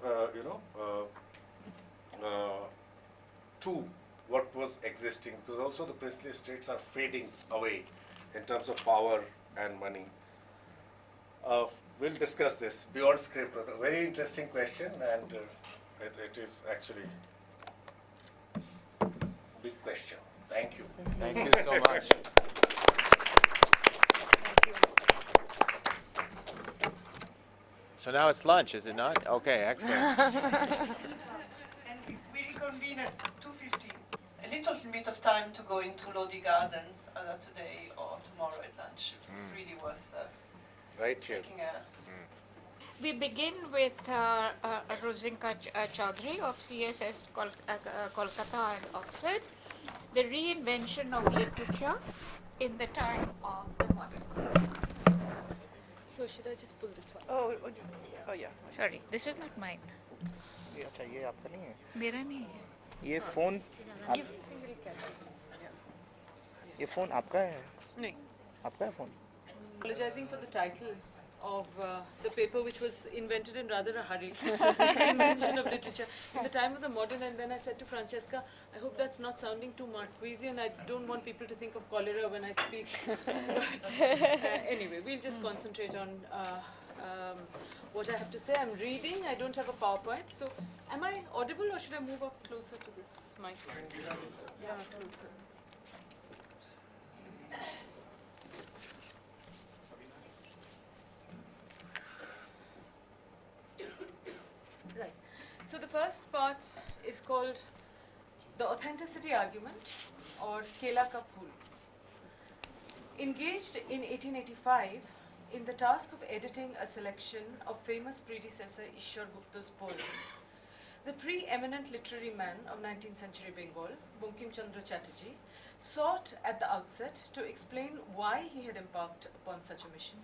to what was existing, because also the priestly estates are fading away in terms of power and money. We'll discuss this beyond script. A very interesting question, and it is actually a big question. Thank you. Thank you so much. So now it's lunch, is it not? Okay, excellent. And we reconvene at 2:15. A little bit of time to go into Lodi Gardens either today or tomorrow at lunch. It's really worth Right here. taking a... We begin with Rosinka Chaudhary of CSS Kolkata and Oxford, the reinvention of literature in the time of the modern. So should I just pull this one? Oh yeah. Sorry, this is not mine. अच्छा ये आपका नहीं है मेरा नहीं है. ये phone आपका है No. आपका है phone Apologizing for the title of the paper, which was invented in rather a hurry, invention of literature in the time of the modern. And then I said to Francesca, I hope that's not sounding too Marquisian. I don't want people to think of cholera when I speak. But anyway, we'll just concentrate on what I have to say. I'm reading. I don't have a PowerPoint. So am I audible, or should I move up closer to this mic? Yeah, closer. Right. So the first part is called the authenticity argument, or Kela Ka Phool. Engaged in 1885 in the task of editing a selection of famous predecessor Ishwar Gupta's poems, the pre-eminent literary man of 19th century Bengal, Bankim Chandra Chatterjee, sought at the outset to explain why he had embarked upon such a mission.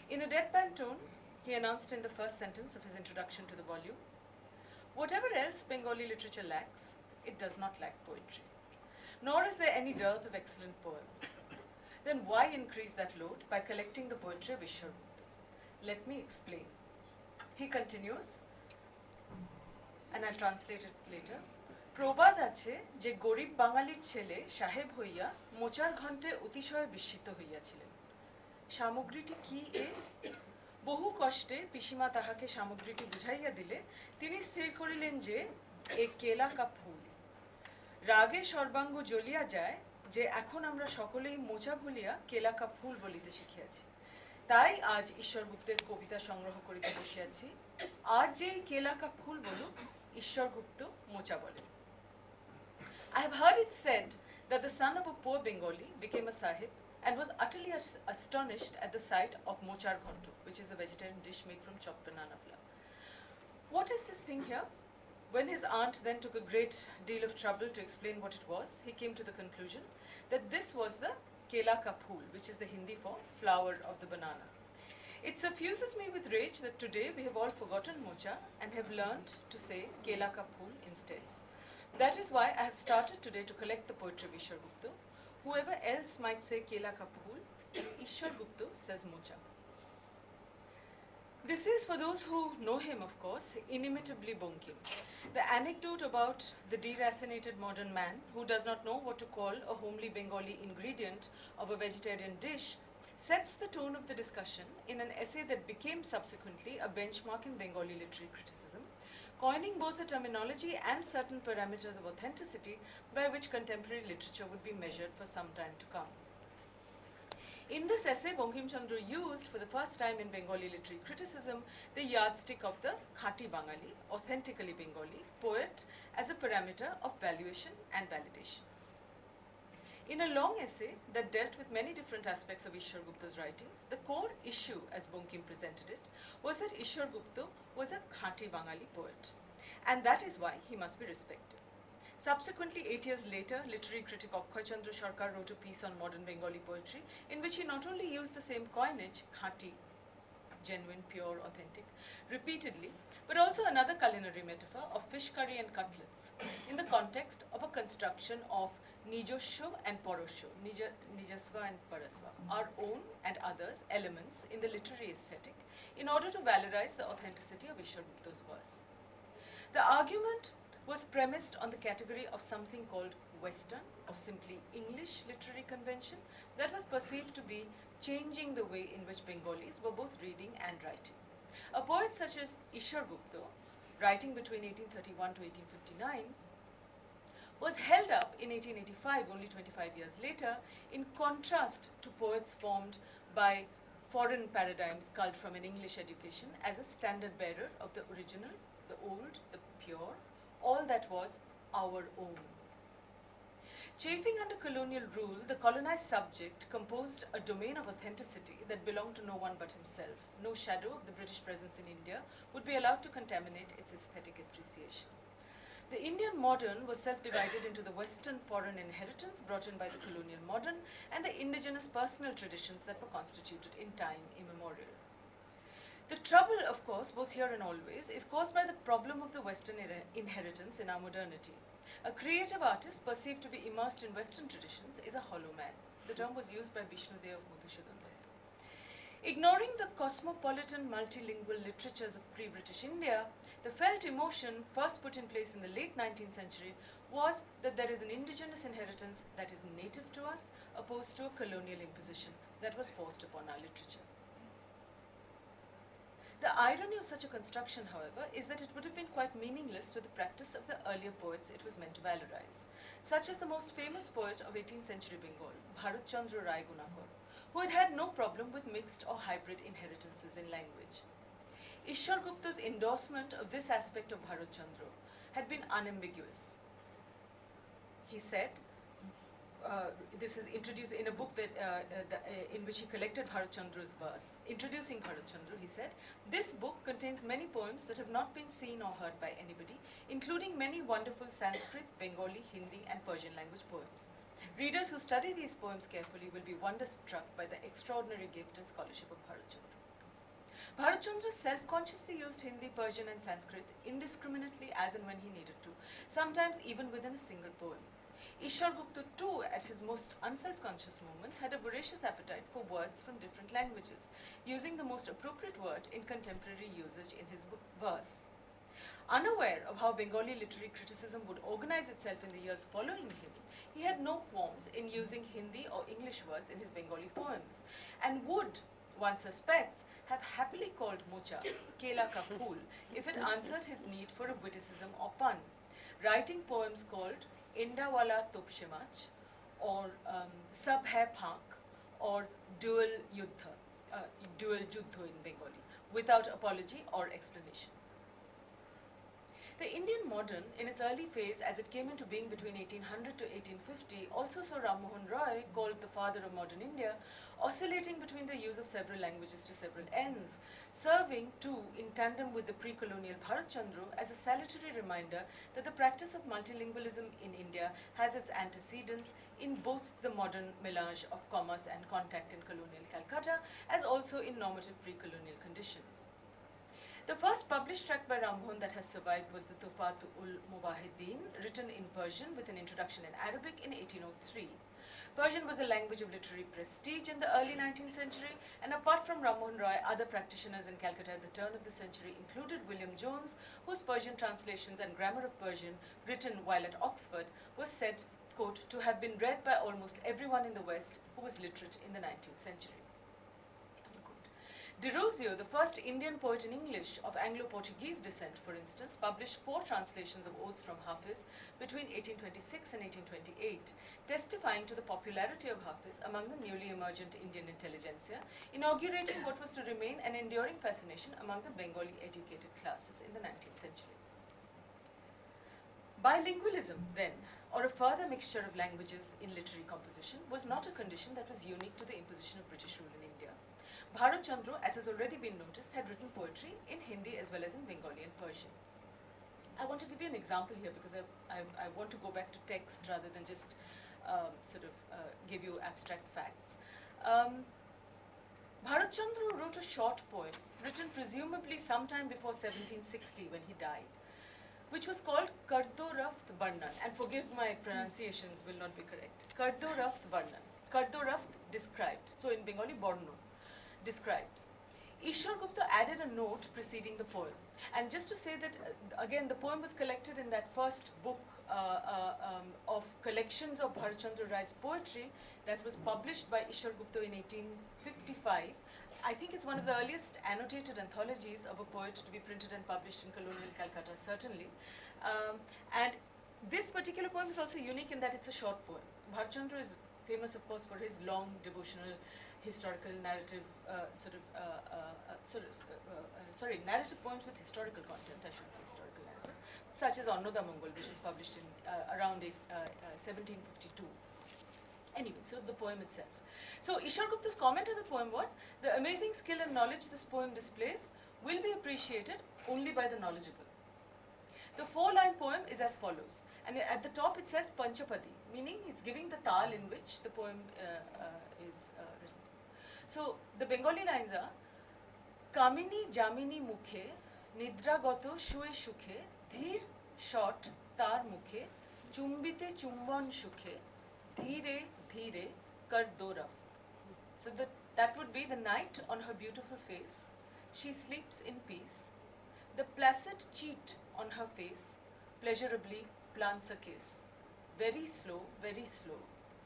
In a deadpan tone, he announced in the first sentence of his introduction to the volume, "Whatever else Bengali literature lacks, it does not lack poetry. Nor is there any dearth of excellent poems. Then why increase that load by collecting the poetry of Ishwar Gupta? Let me explain." He continues, and I'll translate it later. প্রবাদ আছে যে গরিব বাঙালির ছেলে সাহেব হইয়া মোচার ঘণ্টে অতিশয় বিস্মিত হইয়াছিলেন। সামগ্রীটি কি এ? বহু কষ্টে পিসিমা তাহাকে সামগ্রীটি বুঝাইয়া দিলে তিনি স্থির করিলেন যে এ কেলা কা ফুল। রাগে সর্বাঙ্গ জ্বলিয়া যায় যে এখন আমরা সকলেই মোচা ভুলিয়া কেলা কা ফুল বলিতে শিখিয়াছি। তাই আজ ঈশ্বরগুপ্তের কবিতা সংগ্রহ করিতে বসিয়াছি। আর যে কেলা কা ফুল বলুক, ঈশ্বরগুপ্ত মোচা বলে। I have heard it said that the son of a poor Bengali became a sahib and was utterly astonished at the sight of mochar ghonto, which is a vegetarian dish made from chopped banana flour. What is this thing here? When his aunt then took a great deal of trouble to explain what it was, he came to the conclusion that this was the kela ka phool, which is the Hindi for flower of the banana. It suffuses me with rage that today we have all forgotten mocha and have learnt to say kela ka phool instead. That is why I have started today to collect the poetry of Ishwargupta. Whoever else might say kela ka phool, Ishwargupta says mocha. This is, for those who know him, of course, inimitably Bankim. The anecdote about the deracinated modern man who does not know what to call a homely Bengali ingredient of a vegetarian dish sets the tone of the discussion in an essay that became subsequently a benchmark in Bengali literary criticism, coining both the terminology and certain parameters of authenticity by which contemporary literature would be measured for some time to come. In this essay, Bankim Chandra used for the first time in Bengali literary criticism the yardstick of the Khati Bangali, authentically Bengali, poet as a parameter of valuation and validation. In a long essay that dealt with many different aspects of Ishwargupta's writings, the core issue, as Bankim presented it, was that Ishwargupta was a Khati Bangali poet, and that is why he must be respected. Subsequently, 8 years later, literary critic Akhoy Chandra Sarkar wrote a piece on modern Bengali poetry in which he not only used the same coinage, khati, genuine, pure, authentic, repeatedly, but also another culinary metaphor of fish curry and cutlets in the context of a construction of nijosho and porosho, nijasva and parasva, our own and others' elements in the literary aesthetic in order to valorize the authenticity of Ishwargupta's verse. The argument was premised on the category of something called Western or simply English literary convention that was perceived to be changing the way in which Bengalis were both reading and writing. A poet such as Ishwargupta, writing between 1831 to 1859, was held up in 1885, only 25 years later, in contrast to poets formed by foreign paradigms culled from an English education as a standard bearer of the original, the old, the pure, all that was our own. Chafing under colonial rule, the colonized subject composed a domain of authenticity that belonged to no one but himself. No shadow of the British presence in India would be allowed to contaminate its aesthetic appreciation. The Indian modern was self-divided into the Western foreign inheritance brought in by the colonial modern and the indigenous personal traditions that were constituted in time immemorial. The trouble, of course, both here and always, is caused by the problem of the Western inheritance in our modernity. A creative artist perceived to be immersed in Western traditions is a hollow man. The term was used by Vishnudev Madhusudhan Dutta. Ignoring the cosmopolitan multilingual literatures of pre-British India, the felt emotion first put in place in the late 19th century was that there is an indigenous inheritance that is native to us, opposed to a colonial imposition that was forced upon our literature. The irony of such a construction, however, is that it would have been quite meaningless to the practice of the earlier poets it was meant to valorize, such as the most famous poet of 18th century Bengal, Bharat Chandra Rai Gunakar, who had had no problem with mixed or hybrid inheritances in language. Ishwargupta's endorsement of this aspect of Bharat Chandra had been unambiguous. He said, this is introduced in a book that, in which he collected Bharat Chandra's verse. Introducing Bharat Chandra, he said, "This book contains many poems that have not been seen or heard by anybody, including many wonderful Sanskrit, Bengali, Hindi and Persian language poems. Readers who study these poems carefully will be wonderstruck by the extraordinary gift and scholarship of Bharat Chandra." Bharat Chandra self-consciously used Hindi, Persian and Sanskrit indiscriminately as and when he needed to, sometimes even within a single poem. Ishwargupta too, at his most unself-conscious moments, had a voracious appetite for words from different languages, using the most appropriate word in contemporary usage in his verse. Unaware of how Bengali literary criticism would organize itself in the years following him, he had no qualms in using Hindi or English words in his Bengali poems, and would, one suspects, have happily called called mocha, kela ka phool, if it answered his need for a witticism or pun. Writing poems called Indawala Topshemach, or Sab Hai Phank, or Dual Juddho in Bengali, without apology or explanation. The Indian modern, in its early phase as it came into being between 1800 to 1850, also saw Ram Mohan Roy, called the father of modern India, oscillating between the use of several languages to several ends, serving too in tandem with the pre-colonial Bharat Chandra as a salutary reminder that the practice of multilingualism in India has its antecedents in both the modern melange of commerce and contact in colonial Calcutta, as also in normative pre-colonial conditions. The first published tract by Ram Mohan that has survived was the Tufat-ul-Mubahideen, written in Persian with an introduction in Arabic in 1803. Persian was a language of literary prestige in the early 19th century, and apart from Ram Mohan Roy, other practitioners in Calcutta at the turn of the century included William Jones, whose Persian translations and grammar of Persian, written while at Oxford, was said, quote, to have been read by almost everyone in the West who was literate in the 19th century. De Rosio, the first Indian poet in English of Anglo-Portuguese descent, for instance, published 4 translations of odes from Hafiz between 1826 and 1828, testifying to the popularity of Hafiz among the newly emergent Indian intelligentsia, inaugurating what was to remain an enduring fascination among the Bengali educated classes in the 19th century. Bilingualism, then, or a further mixture of languages in literary composition, was not a condition that was unique to the imposition of British rule in India. Bharat Chandra, as has already been noticed, had written poetry in Hindi as well as in Bengali and Persian. I want to give you an example here because I want to go back to text rather than just give you abstract facts. Bharat Chandra wrote a short poem written presumably sometime before 1760 when he died, which was called Kardo Raft Barnan, and forgive my pronunciations will not be correct. Kardo Raft Barnan. Kardo Raft described, so in Bengali Borno, described. Ishwar Gupta added a note preceding the poem. And just to say that, again, the poem was collected in that first book of collections of Bharat Chandra Rai's poetry that was published by Ishwar Gupta in 1855. I think it's one of the earliest annotated anthologies of a poet to be printed and published in colonial Calcutta, certainly. And this particular poem is also unique in that it's a short poem. Bharat Chandra is famous, of course, for his long devotional historical narrative, narrative poems with historical content, I should say historical narrative, such as Annoda Mongol, which was published in around 1752. Anyway, so the poem itself. So Ishwar Gupta's comment on the poem was, the amazing skill and knowledge this poem displays will be appreciated only by the knowledgeable. The 4-line poem is as follows, and at the top it says Panchapadi, meaning it's giving the tal in which the poem is written. So the Bengali lines are, Kamini Jamini Mukhe, Nidra Gato Shue Shukhe, Dhir Shot Tar Mukhe, Chumbite Chumban Shukhe, Dhire Dhire Kar Do Raft. So that would be the night on her beautiful face, she sleeps in peace. The placid cheat on her face pleasurably plants a kiss. Very slow,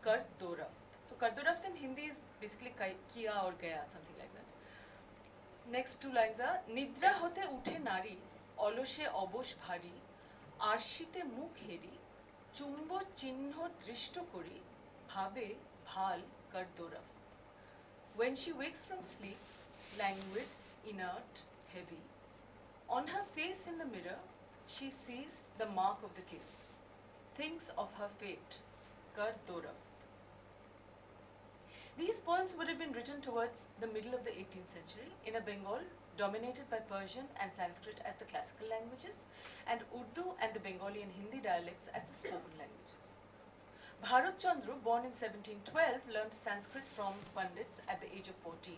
kar do raft. So kar do raft in Hindi is basically kiya or gaya, something like that. Next 2 lines are, Nidra hote uthe nari, oloshe obosh bhari, arshite mukh heri, chumbo chinho drishto kori, bhabe bhal kar do raft. When she wakes from sleep, languid, inert, heavy, on her face in the mirror, she sees the mark of the kiss, thinks of her fate, kar do raft. These poems would have been written towards the middle of the 18th century in a Bengal dominated by Persian and Sanskrit as the classical languages, and Urdu and the Bengali and Hindi dialects as the spoken languages. Bharat Chandra, born in 1712, learned Sanskrit from Pandits at the age of 14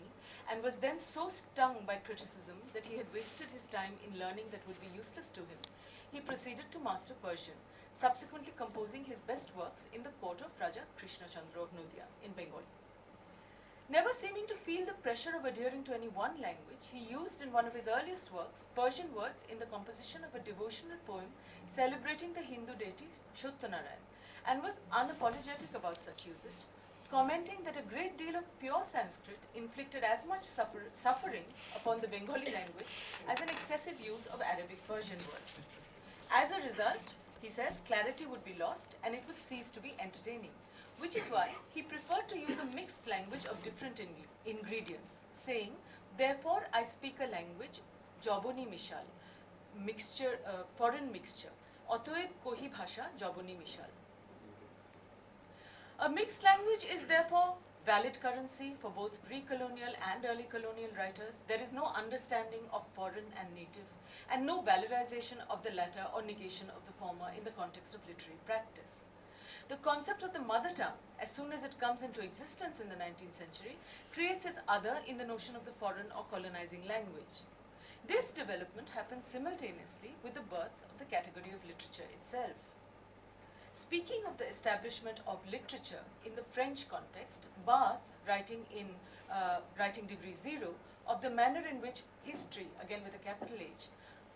and was then so stung by criticism that he had wasted his time in learning that would be useless to him. He proceeded to master Persian, subsequently composing his best works in the court of Raja Krishna Chandra of Nadia in Bengali. Never seeming to feel the pressure of adhering to any one language, he used in one of his earliest works Persian words in the composition of a devotional poem celebrating the Hindu deity Shottanarayan, and was unapologetic about such usage, commenting that a great deal of pure Sanskrit inflicted as much suffering upon the Bengali language as an excessive use of Arabic Persian words. As a result, he says, clarity would be lost and it would cease to be entertaining, which is why he preferred to use a mixed language of different ingredients, saying, therefore I speak a language, joboni mishal, mixture, foreign mixture, অতএব কহি ভাষা জবনি মিশাল. A mixed language is therefore valid currency for both pre-colonial and early colonial writers. There is no understanding of foreign and native, and no valorization of the latter or negation of the former in the context of literary practice. The concept of the mother tongue, as soon as it comes into existence in the 19th century, creates its other in the notion of the foreign or colonizing language. This development happens simultaneously with the birth of the category of literature itself. Speaking of the establishment of literature in the French context, Barth, writing in writing degree 0, of the manner in which history, again with a capital H,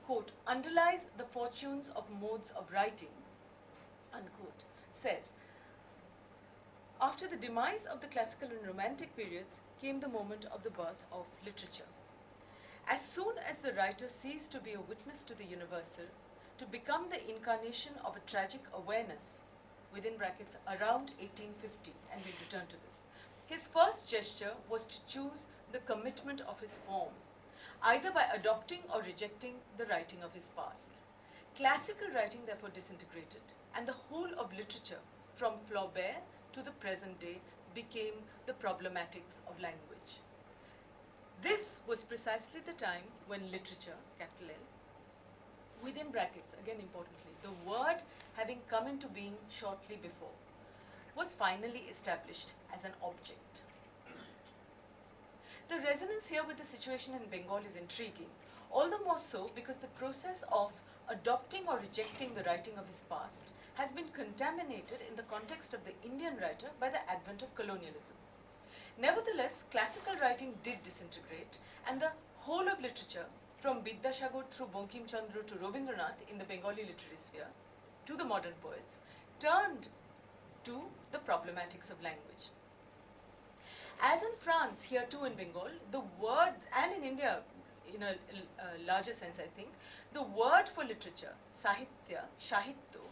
quote, underlies the fortunes of modes of writing, unquote, says, after the demise of the classical and romantic periods came the moment of the birth of literature. As soon as the writer ceased to be a witness to the universal, to become the incarnation of a tragic awareness, within brackets, around 1850, and we'll return to this, his first gesture was to choose the commitment of his form, either by adopting or rejecting the writing of his past. Classical writing therefore disintegrated, and the whole of literature, from Flaubert to the present day, became the problematics of language. This was precisely the time when literature, capital L, within brackets, again importantly, the word having come into being shortly before, was finally established as an object. The resonance here with the situation in Bengal is intriguing, all the more so because the process of adopting or rejecting the writing of his past has been contaminated in the context of the Indian writer by the advent of colonialism. Nevertheless, classical writing did disintegrate, and the whole of literature, from Bidyasagar through Bankim Chandra to Rabindranath in the Bengali literary sphere, to the modern poets, turned to the problematics of language. As in France, here too in Bengal, the word, and in India in a larger sense I think, the word for literature, sahitya, shahitya,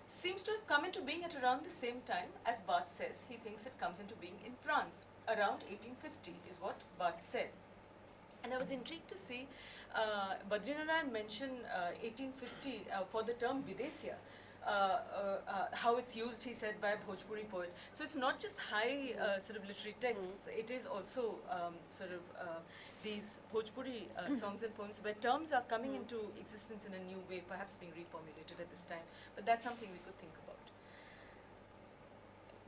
seems to have come into being at around the same time as Barth says he thinks it comes into being in France. Around 1850 is what Barth said. And I was intrigued to see Badrinarayan mention 1850 for the term Videsya, how it's used, he said, by a Bhojpuri poet. So it's not just high sort of literary texts, it is also sort of these Bhojpuri songs and poems where terms are coming into existence in a new way, perhaps being reformulated at this time. But that's something we could think about.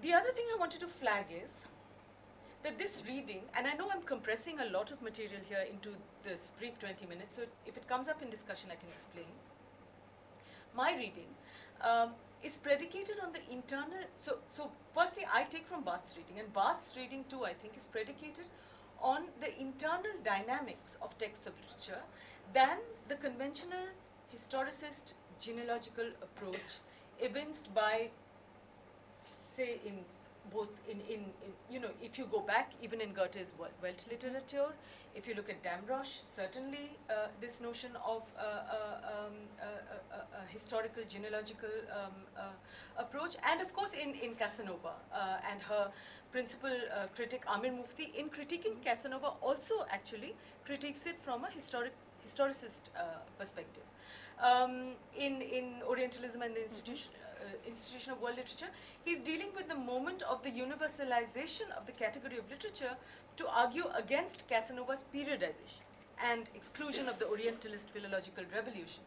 The other thing I wanted to flag is that this reading, and I know I'm compressing a lot of material here into this brief 20 minutes, so if it comes up in discussion I can explain. My reading is predicated on the internal, so firstly I take from Barth's reading, and Barth's reading too I think is predicated on the internal dynamics of texts of literature than the conventional historicist genealogical approach evinced by, say, in both in you know, if you go back even in Goethe's Welt literature, if you look at Damrosch, certainly this notion of a historical genealogical approach, and of course in Casanova and her principal critic Amir Mufti, in critiquing Casanova, also actually critiques it from a historicist perspective. In Orientalism and the institution of world literature, he's dealing with the moment of the universalization of the category of literature to argue against Casanova's periodization and exclusion of the Orientalist philological revolution,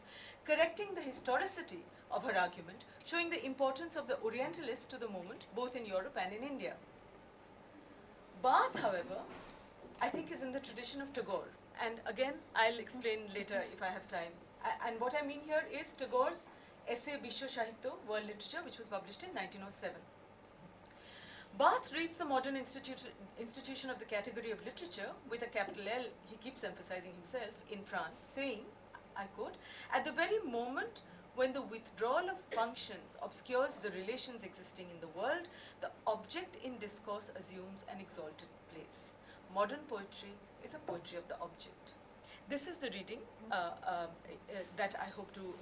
correcting the historicity of her argument, showing the importance of the Orientalists to the moment, both in Europe and in India. Barth, however, I think is in the tradition of Tagore, and again, I'll explain later if I have time. And what I mean here is Tagore's essay Bishwa Sahitya, World Literature, which was published in 1907. Barth reads the modern institution of the category of literature with a capital L, he keeps emphasizing himself, in France, saying, I quote, at the very moment when the withdrawal of functions obscures the relations existing in the world, the object in discourse assumes an exalted place. Modern poetry is a poetry of the object. This is the reading that I hope to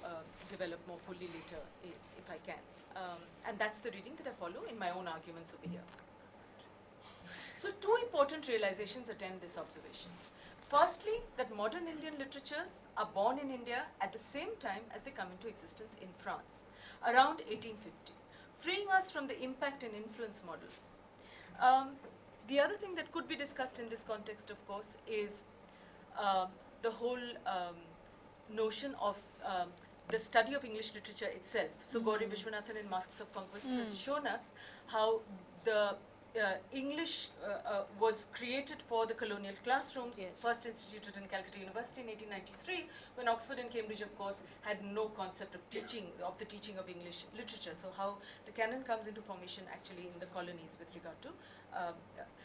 develop more fully later if I can. And that's the reading that I follow in my own arguments over here. So two important realizations attend this observation. Firstly, that modern Indian literatures are born in India at the same time as they come into existence in France, around 1850, freeing us from the impact and influence model. The other thing that could be discussed in this context, of course, is the whole notion of the study of English literature itself. So Gauri Vishwanathan in Masks of Conquest has shown us how the English was created for the colonial classrooms, first instituted in Calcutta University in 1893, when Oxford and Cambridge, of course, had no concept of teaching, of the teaching of English literature. So how the canon comes into formation actually in the colonies with regard to.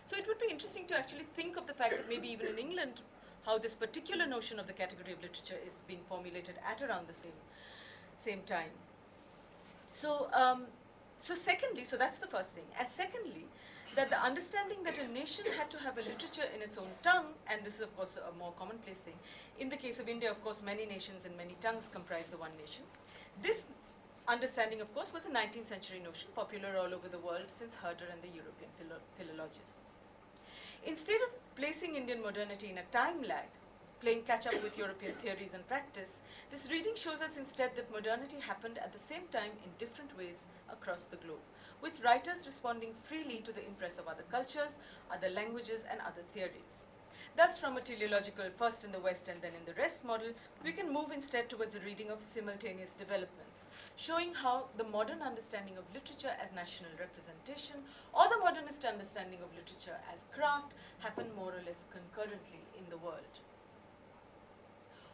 So it would be interesting to actually think of the fact that maybe even in England, how this particular notion of the category of literature is being formulated at around the same time. So, secondly, so that's the first thing. And secondly, that the understanding that a nation had to have a literature in its own tongue, and this is of course a more commonplace thing. In the case of India, of course, many nations and many tongues comprise the one nation. This understanding, of course, was a 19th century notion, popular all over the world since Herder and the European philologists. Instead of placing Indian modernity in a time lag, playing catch-up with European theories and practice, this reading shows us instead that modernity happened at the same time in different ways across the globe, with writers responding freely to the impress of other cultures, other languages, and other theories. Thus, from a teleological first in the West and then in the rest model, we can move instead towards a reading of simultaneous developments, showing how the modern understanding of literature as national representation or the modernist understanding of literature as craft happen more or less concurrently in the world.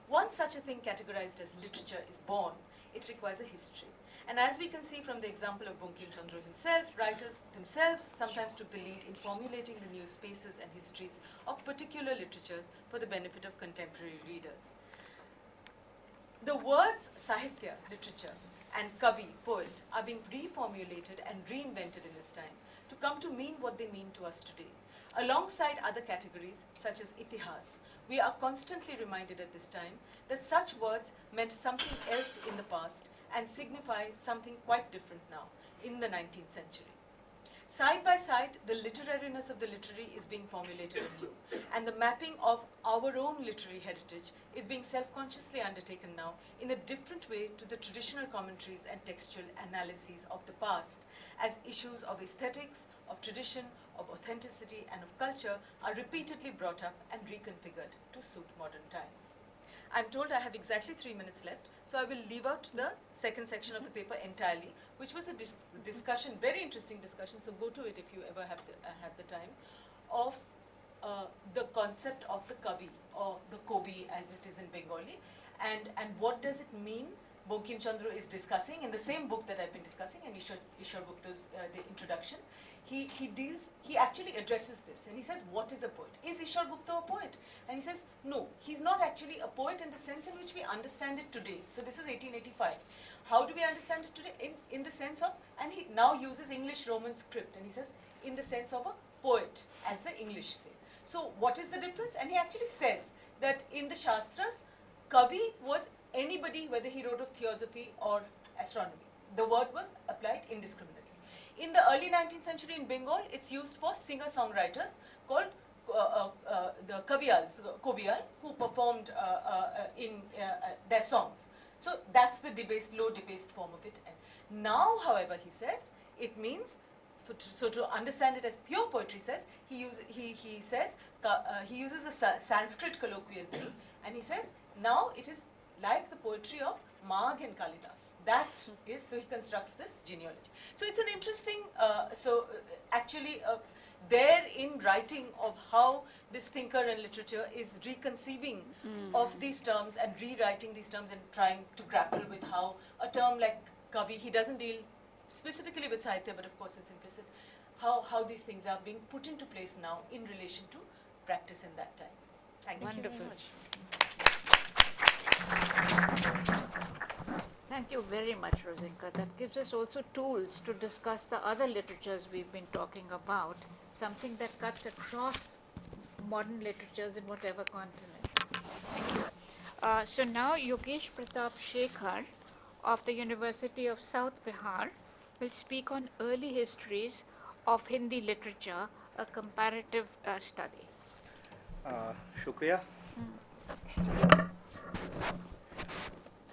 Once such a thing categorized as literature is born, it requires a history. And as we can see from the example of Bankim Chandra himself, writers themselves sometimes took the lead in formulating the new spaces and histories of particular literatures for the benefit of contemporary readers. The words Sahitya, literature, and Kavi, poet, are being reformulated and reinvented in this time to come to mean what they mean to us today. Alongside other categories, such as Itihas, we are constantly reminded at this time that such words meant something else in the past and signify something quite different now, in the 19th century. Side by side, the literariness of the literary is being formulated anew, and the mapping of our own literary heritage is being self-consciously undertaken now in a different way to the traditional commentaries and textual analyses of the past, as issues of aesthetics, of tradition, of authenticity, and of culture are repeatedly brought up and reconfigured to suit modern times. I'm told I have exactly 3 minutes left, so I will leave out the second section of the paper entirely, which was a discussion, very interesting discussion, so go to it if you ever have the time, of the concept of the Kavi, or the Kobi as it is in Bengali, and what does it mean. Bankim Chandra is discussing in the same book that I've been discussing, and Ishwar Gupta's the introduction. He actually addresses this, and he says, what is a poet? Is Ishwar Gupta a poet? And he says, no, he's not actually a poet in the sense in which we understand it today. So this is 1885. How do we understand it today? In the sense of, and he now uses English Roman script, and he says, in the sense of a poet, as the English say. So what is the difference? And he actually says that in the Shastras, Kavi was anybody, whether he wrote of theosophy or astronomy. The word was applied indiscriminately. In the early 19th century in Bengal, it's used for singer-songwriters called the Kaviyals, Kobiyal, who performed in their songs. So that's the low debased form of it. And now, however, he says, it means, so to understand it as pure poetry, he uses a Sanskrit colloquial thing, and he says, now it is like the poetry of Magh and Kalidas. That is, so he constructs this genealogy. So it's an interesting, there in writing of how this thinker and literature is reconceiving of these terms and rewriting these terms and trying to grapple with how a term like Kavi, he doesn't deal specifically with Sahitya, but of course it's implicit, how these things are being put into place now in relation to practice in that time. Thank you. Wonderful. Very much. Thank you. you very much, Rosinka. That gives us also tools to discuss the other literatures we've been talking about, something that cuts across modern literatures in whatever continent. Thank you. So now Yogesh Pratap Shekhar of the University of South Bihar will speak on early histories of Hindi literature, a comparative study. शुक्रिया।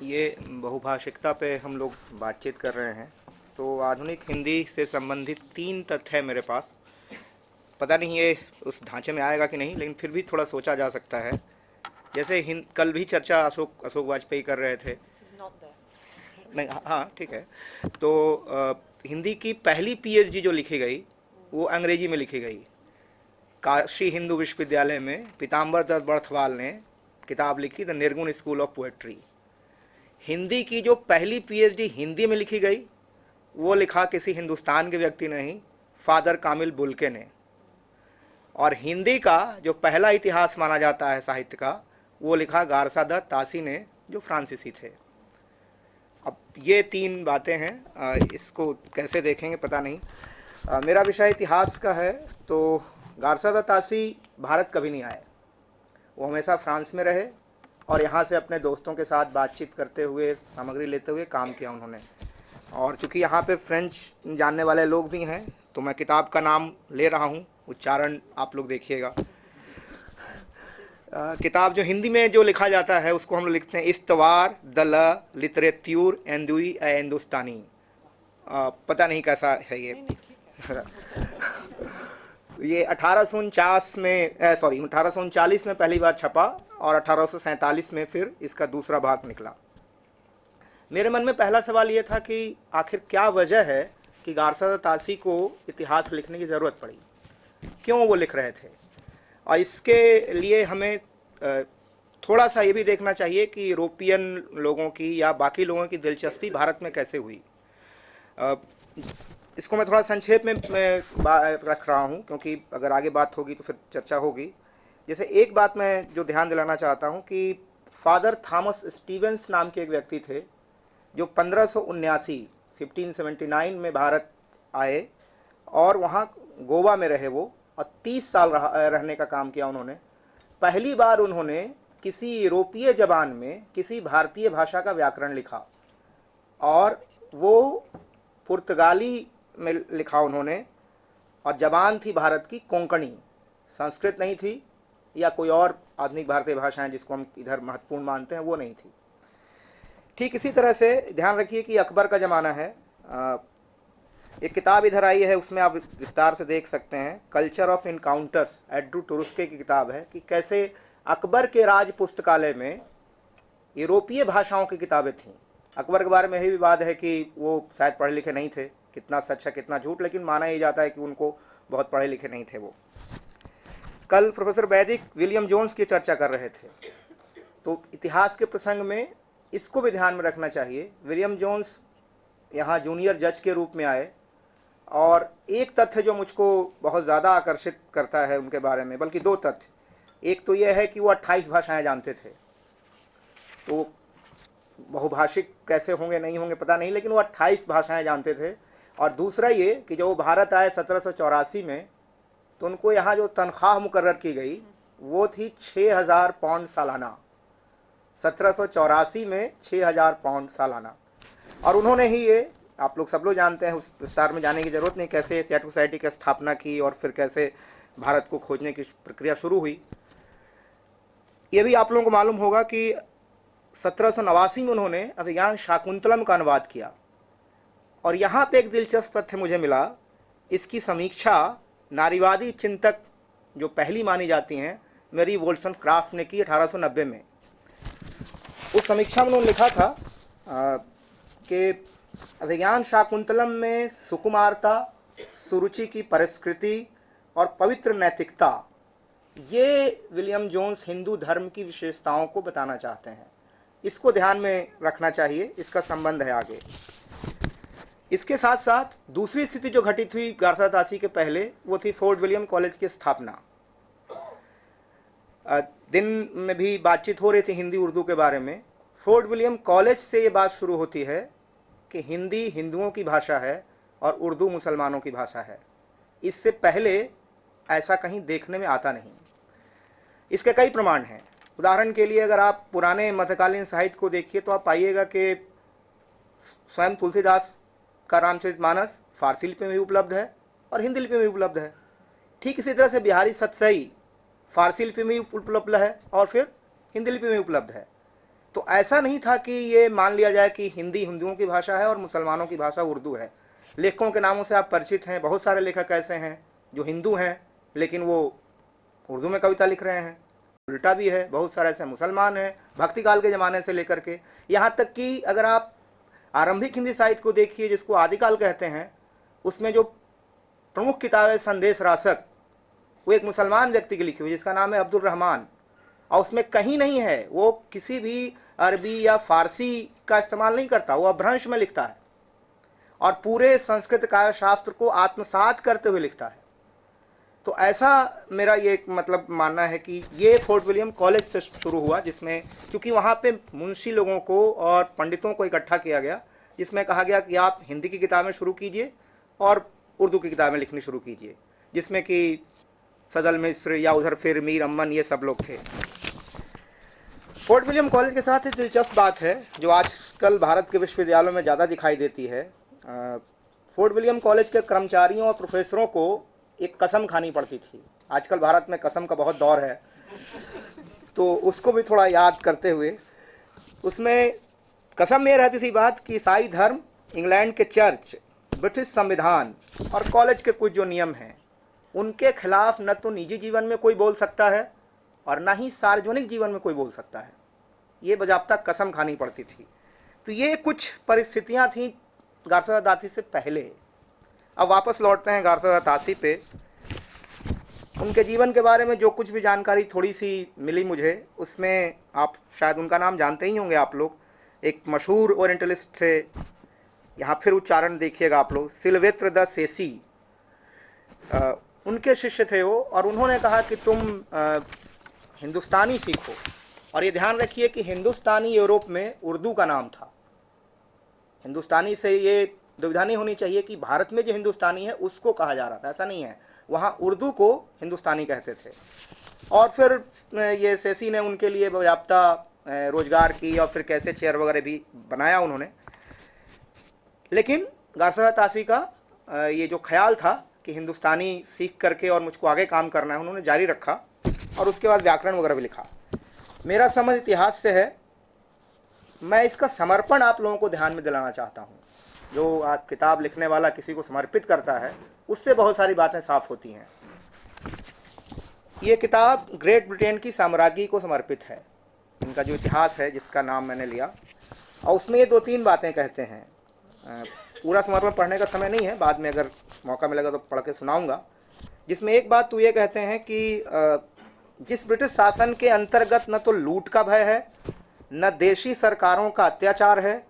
ये बहुभाषिकता पे हम लोग बातचीत कर रहे हैं, तो आधुनिक हिंदी से संबंधित 3 तथ्य है मेरे पास। पता नहीं ये उस ढांचे में आएगा कि नहीं, लेकिन फिर भी थोड़ा सोचा जा सकता है। जैसे कल भी चर्चा अशोक वाजपेयी कर रहे थे। नहीं, हाँ ठीक है। तो हिंदी की पहली पीएचडी जो लिखी गई वो अंग्रेजी में लिखी गई। काशी हिंदू विश्वविद्यालय में पीताम्बर दत्त बर्थवाल ने किताब लिखी द निर्गुण स्कूल ऑफ पोएट्री। हिंदी की जो पहली पीएचडी हिंदी में लिखी गई वो लिखा किसी हिंदुस्तान के व्यक्ति ने ही, फादर कामिल बुल्के ने। और हिंदी का जो पहला इतिहास माना जाता है साहित्य का, वो लिखा गारसा दत्त तासी ने, जो फ्रांसीसी थे। अब ये 3 बातें हैं, इसको कैसे देखेंगे पता नहीं। मेरा विषय इतिहास का है, तो गारसा दत्त तासी भारत कभी नहीं आए। वो हमेशा फ्रांस में रहे और यहाँ से अपने दोस्तों के साथ बातचीत करते हुए, सामग्री लेते हुए काम किया उन्होंने। और चूँकि यहाँ पे फ्रेंच जानने वाले लोग भी हैं, तो मैं किताब का नाम ले रहा हूँ, उच्चारण आप लोग देखिएगा। किताब जो हिंदी में जो लिखा जाता है उसको हम लोग लिखते हैं इस्तवार दल लिटरेत्यूर एंदुई हिंदुस्तानी। पता नहीं कैसा है ये। ये 1839 में पहली बार छपा और 1847 में फिर इसका दूसरा भाग निकला। मेरे मन में पहला सवाल ये था कि आखिर क्या वजह है कि गारसा दत्त तासी को इतिहास लिखने की ज़रूरत पड़ी, क्यों वो लिख रहे थे। और इसके लिए हमें थोड़ा सा ये भी देखना चाहिए कि यूरोपियन लोगों की या बाकी लोगों की दिलचस्पी भारत में कैसे हुई। इसको मैं थोड़ा संक्षेप में रख रहा हूँ, क्योंकि अगर आगे बात होगी तो फिर चर्चा होगी। जैसे एक बात मैं जो ध्यान दिलाना चाहता हूँ कि फादर थॉमस स्टीवेंस नाम के एक व्यक्ति थे, जो 1579 में भारत आए और वहाँ गोवा में रहे वो, और 30 साल रहने का काम किया उन्होंने। पहली बार उन्होंने किसी यूरोपीय ज़बान में किसी भारतीय भाषा का व्याकरण लिखा, और वो पुर्तगाली में लिखा उन्होंने, और ज़बान थी भारत की कोंकणी, संस्कृत नहीं थी या कोई और आधुनिक भारतीय भाषाएं जिसको हम इधर महत्वपूर्ण मानते हैं वो नहीं थी। ठीक इसी तरह से ध्यान रखिए कि अकबर का ज़माना है। एक किताब इधर आई है, उसमें आप विस्तार से देख सकते हैं, कल्चर ऑफ इनकाउंटर्स, एड्रू टुरुस्के की किताब है, कि कैसे अकबर के राज पुस्तकालय में यूरोपीय भाषाओं की किताबें थीं। अकबर के बारे में यही विवाद है कि वो शायद पढ़े लिखे नहीं थे, कितना सच है कितना झूठ, लेकिन माना ही जाता है कि उनको बहुत पढ़े लिखे नहीं थे वो। कल प्रोफेसर वैदिक विलियम जोन्स की चर्चा कर रहे थे, तो इतिहास के प्रसंग में इसको भी ध्यान में रखना चाहिए। विलियम जोन्स यहाँ जूनियर जज के रूप में आए, और एक तथ्य जो मुझको बहुत ज़्यादा आकर्षित करता है उनके बारे में, बल्कि 2 तथ्य। एक तो यह है कि वो 28 भाषाएं जानते थे, तो बहुभाषिक कैसे होंगे नहीं होंगे पता नहीं, लेकिन वो 28 भाषाएं जानते थे। और दूसरा ये कि जब वो भारत आए 1784 में, तो उनको यहाँ जो तनख्वाह मुकर्रर की गई वो थी 6000 पाउंड सालाना। 1784 में 6000 पाउंड सालाना। और उन्होंने ही ये, आप लोग सब लोग जानते हैं, उस विस्तार में जाने की ज़रूरत नहीं, कैसे एशियाटिक सोसाइटी की स्थापना की और फिर कैसे भारत को खोजने की प्रक्रिया शुरू हुई। ये भी आप लोगों को मालूम होगा कि 1789 में उन्होंने अभिज्ञान शाकुंतलम का अनुवाद किया। और यहाँ पे एक दिलचस्प तथ्य मुझे मिला, इसकी समीक्षा नारीवादी चिंतक जो पहली मानी जाती हैं, मैरी वोल्सनक्राफ्ट ने की 1890 में। उस समीक्षा में उन्होंने लिखा था कि अभिज्ञान शाकुंतलम में सुकुमारता, सुरुचि की परिस्कृति और पवित्र नैतिकता, ये विलियम जोन्स हिंदू धर्म की विशेषताओं को बताना चाहते हैं। इसको ध्यान में रखना चाहिए, इसका संबंध है आगे। इसके साथ साथ दूसरी स्थिति जो घटित हुई गारसा तासी के पहले, वो थी फोर्ट विलियम कॉलेज की स्थापना। दिन में भी बातचीत हो रही थी हिंदी उर्दू के बारे में। फोर्ट विलियम कॉलेज से ये बात शुरू होती है कि हिंदी हिंदुओं की भाषा है और उर्दू मुसलमानों की भाषा है। इससे पहले ऐसा कहीं देखने में आता नहीं। इसके कई प्रमाण हैं। उदाहरण के लिए अगर आप पुराने मध्यकालीन साहित्य को देखिए तो आप पाइएगा कि स्वयं तुलसीदास का रामचरितमानस फारसी लिपि में भी उपलब्ध है और हिंदी लिपि में भी उपलब्ध है। ठीक इसी तरह से बिहारी सतसई फारसी लिपि में भी उपलब्ध है और फिर हिंदी लिपि में उपलब्ध है। तो ऐसा नहीं था कि ये मान लिया जाए कि हिंदी हिंदुओं की भाषा है और मुसलमानों की भाषा उर्दू है। लेखकों के नामों से आप परिचित हैं, बहुत सारे लेखक ऐसे हैं जो हिंदू हैं लेकिन वो उर्दू में कविता लिख रहे हैं। उल्टा भी है, बहुत सारे ऐसे मुसलमान हैं भक्ति काल के ज़माने से लेकर के, यहाँ तक कि अगर आप आरंभिक हिंदी साहित्य को देखिए जिसको आदिकाल कहते हैं, उसमें जो प्रमुख किताब है संदेश रासक, वो एक मुसलमान व्यक्ति की लिखी हुई जिसका नाम है अब्दुल रहमान, और उसमें कहीं नहीं है वो किसी भी अरबी या फारसी का इस्तेमाल नहीं करता, वो अपभ्रंश में लिखता है और पूरे संस्कृत काव्य शास्त्र को आत्मसात करते हुए लिखता है। तो ऐसा मेरा ये मतलब मानना है कि ये फोर्ट विलियम कॉलेज से शुरू हुआ, जिसमें क्योंकि वहाँ पे मुंशी लोगों को और पंडितों को इकट्ठा किया गया, जिसमें कहा गया कि आप हिंदी की किताबें शुरू कीजिए और उर्दू की किताबें लिखनी शुरू कीजिए, जिसमें कि सदल मिस्र या उधर फिर मीर अम्मन ये सब लोग थे। फोर्ट विलियम कॉलेज के साथ एक दिलचस्प बात है जो आजकल भारत के विश्वविद्यालयों में ज़्यादा दिखाई देती है। फोर्ट विलियम कॉलेज के कर्मचारियों और प्रोफेसरों को एक कसम खानी पड़ती थी। आजकल भारत में कसम का बहुत दौर है, तो उसको भी थोड़ा याद करते हुए उसमें कसम में रहती थी बात कि ईसाई धर्म, इंग्लैंड के चर्च, ब्रिटिश संविधान और कॉलेज के कुछ जो नियम हैं उनके खिलाफ न तो निजी जीवन में कोई बोल सकता है और ना ही सार्वजनिक जीवन में कोई बोल सकता है। ये बजाबता कसम खानी पड़ती थी। तो ये कुछ परिस्थितियां थीं गारसा दासी से पहले। अब वापस लौटते हैं गारसा दासी पे। उनके जीवन के बारे में जो कुछ भी जानकारी थोड़ी सी मिली मुझे, उसमें आप शायद उनका नाम जानते ही होंगे आप लोग। एक मशहूर ओरिएंटलिस्ट थे, यहाँ फिर उच्चारण देखिएगा आप लोग, सिल्वेस्टर द सेसी, उनके शिष्य थे वो, और उन्होंने कहा कि तुम हिंदुस्तानी सीखो। और ये ध्यान रखिए कि हिंदुस्तानी यूरोप में उर्दू का नाम था। हिंदुस्तानी से ये दुविधा नहीं होनी चाहिए कि भारत में जो हिंदुस्तानी है उसको कहा जा रहा था, ऐसा नहीं है। वहाँ उर्दू को हिंदुस्तानी कहते थे। और फिर ये सेसी ने उनके लिए बाकायदा रोजगार की और फिर कैसे चेयर वगैरह भी बनाया उन्होंने। लेकिन गारसा तासी का ये जो ख्याल था कि हिंदुस्तानी सीख करके और मुझको आगे काम करना है, उन्होंने जारी रखा और उसके बाद व्याकरण वगैरह भी लिखा। मेरा समझ इतिहास से है। मैं इसका समर्पण आप लोगों को ध्यान में दिलाना चाहता हूँ। जो आज किताब लिखने वाला किसी को समर्पित करता है उससे बहुत सारी बातें साफ होती हैं। ये किताब ग्रेट ब्रिटेन की साम्राज्ञी को समर्पित है, इनका जो इतिहास है जिसका नाम मैंने लिया, और उसमें ये 2-3 बातें कहते हैं। पूरा समर्पण पढ़ने का समय नहीं है, बाद में अगर मौका मिलेगा तो पढ़ के सुनाऊंगा। जिसमें एक बात तो ये कहते हैं कि जिस ब्रिटिश शासन के अंतर्गत न तो लूट का भय है न देशी सरकारों का अत्याचार है,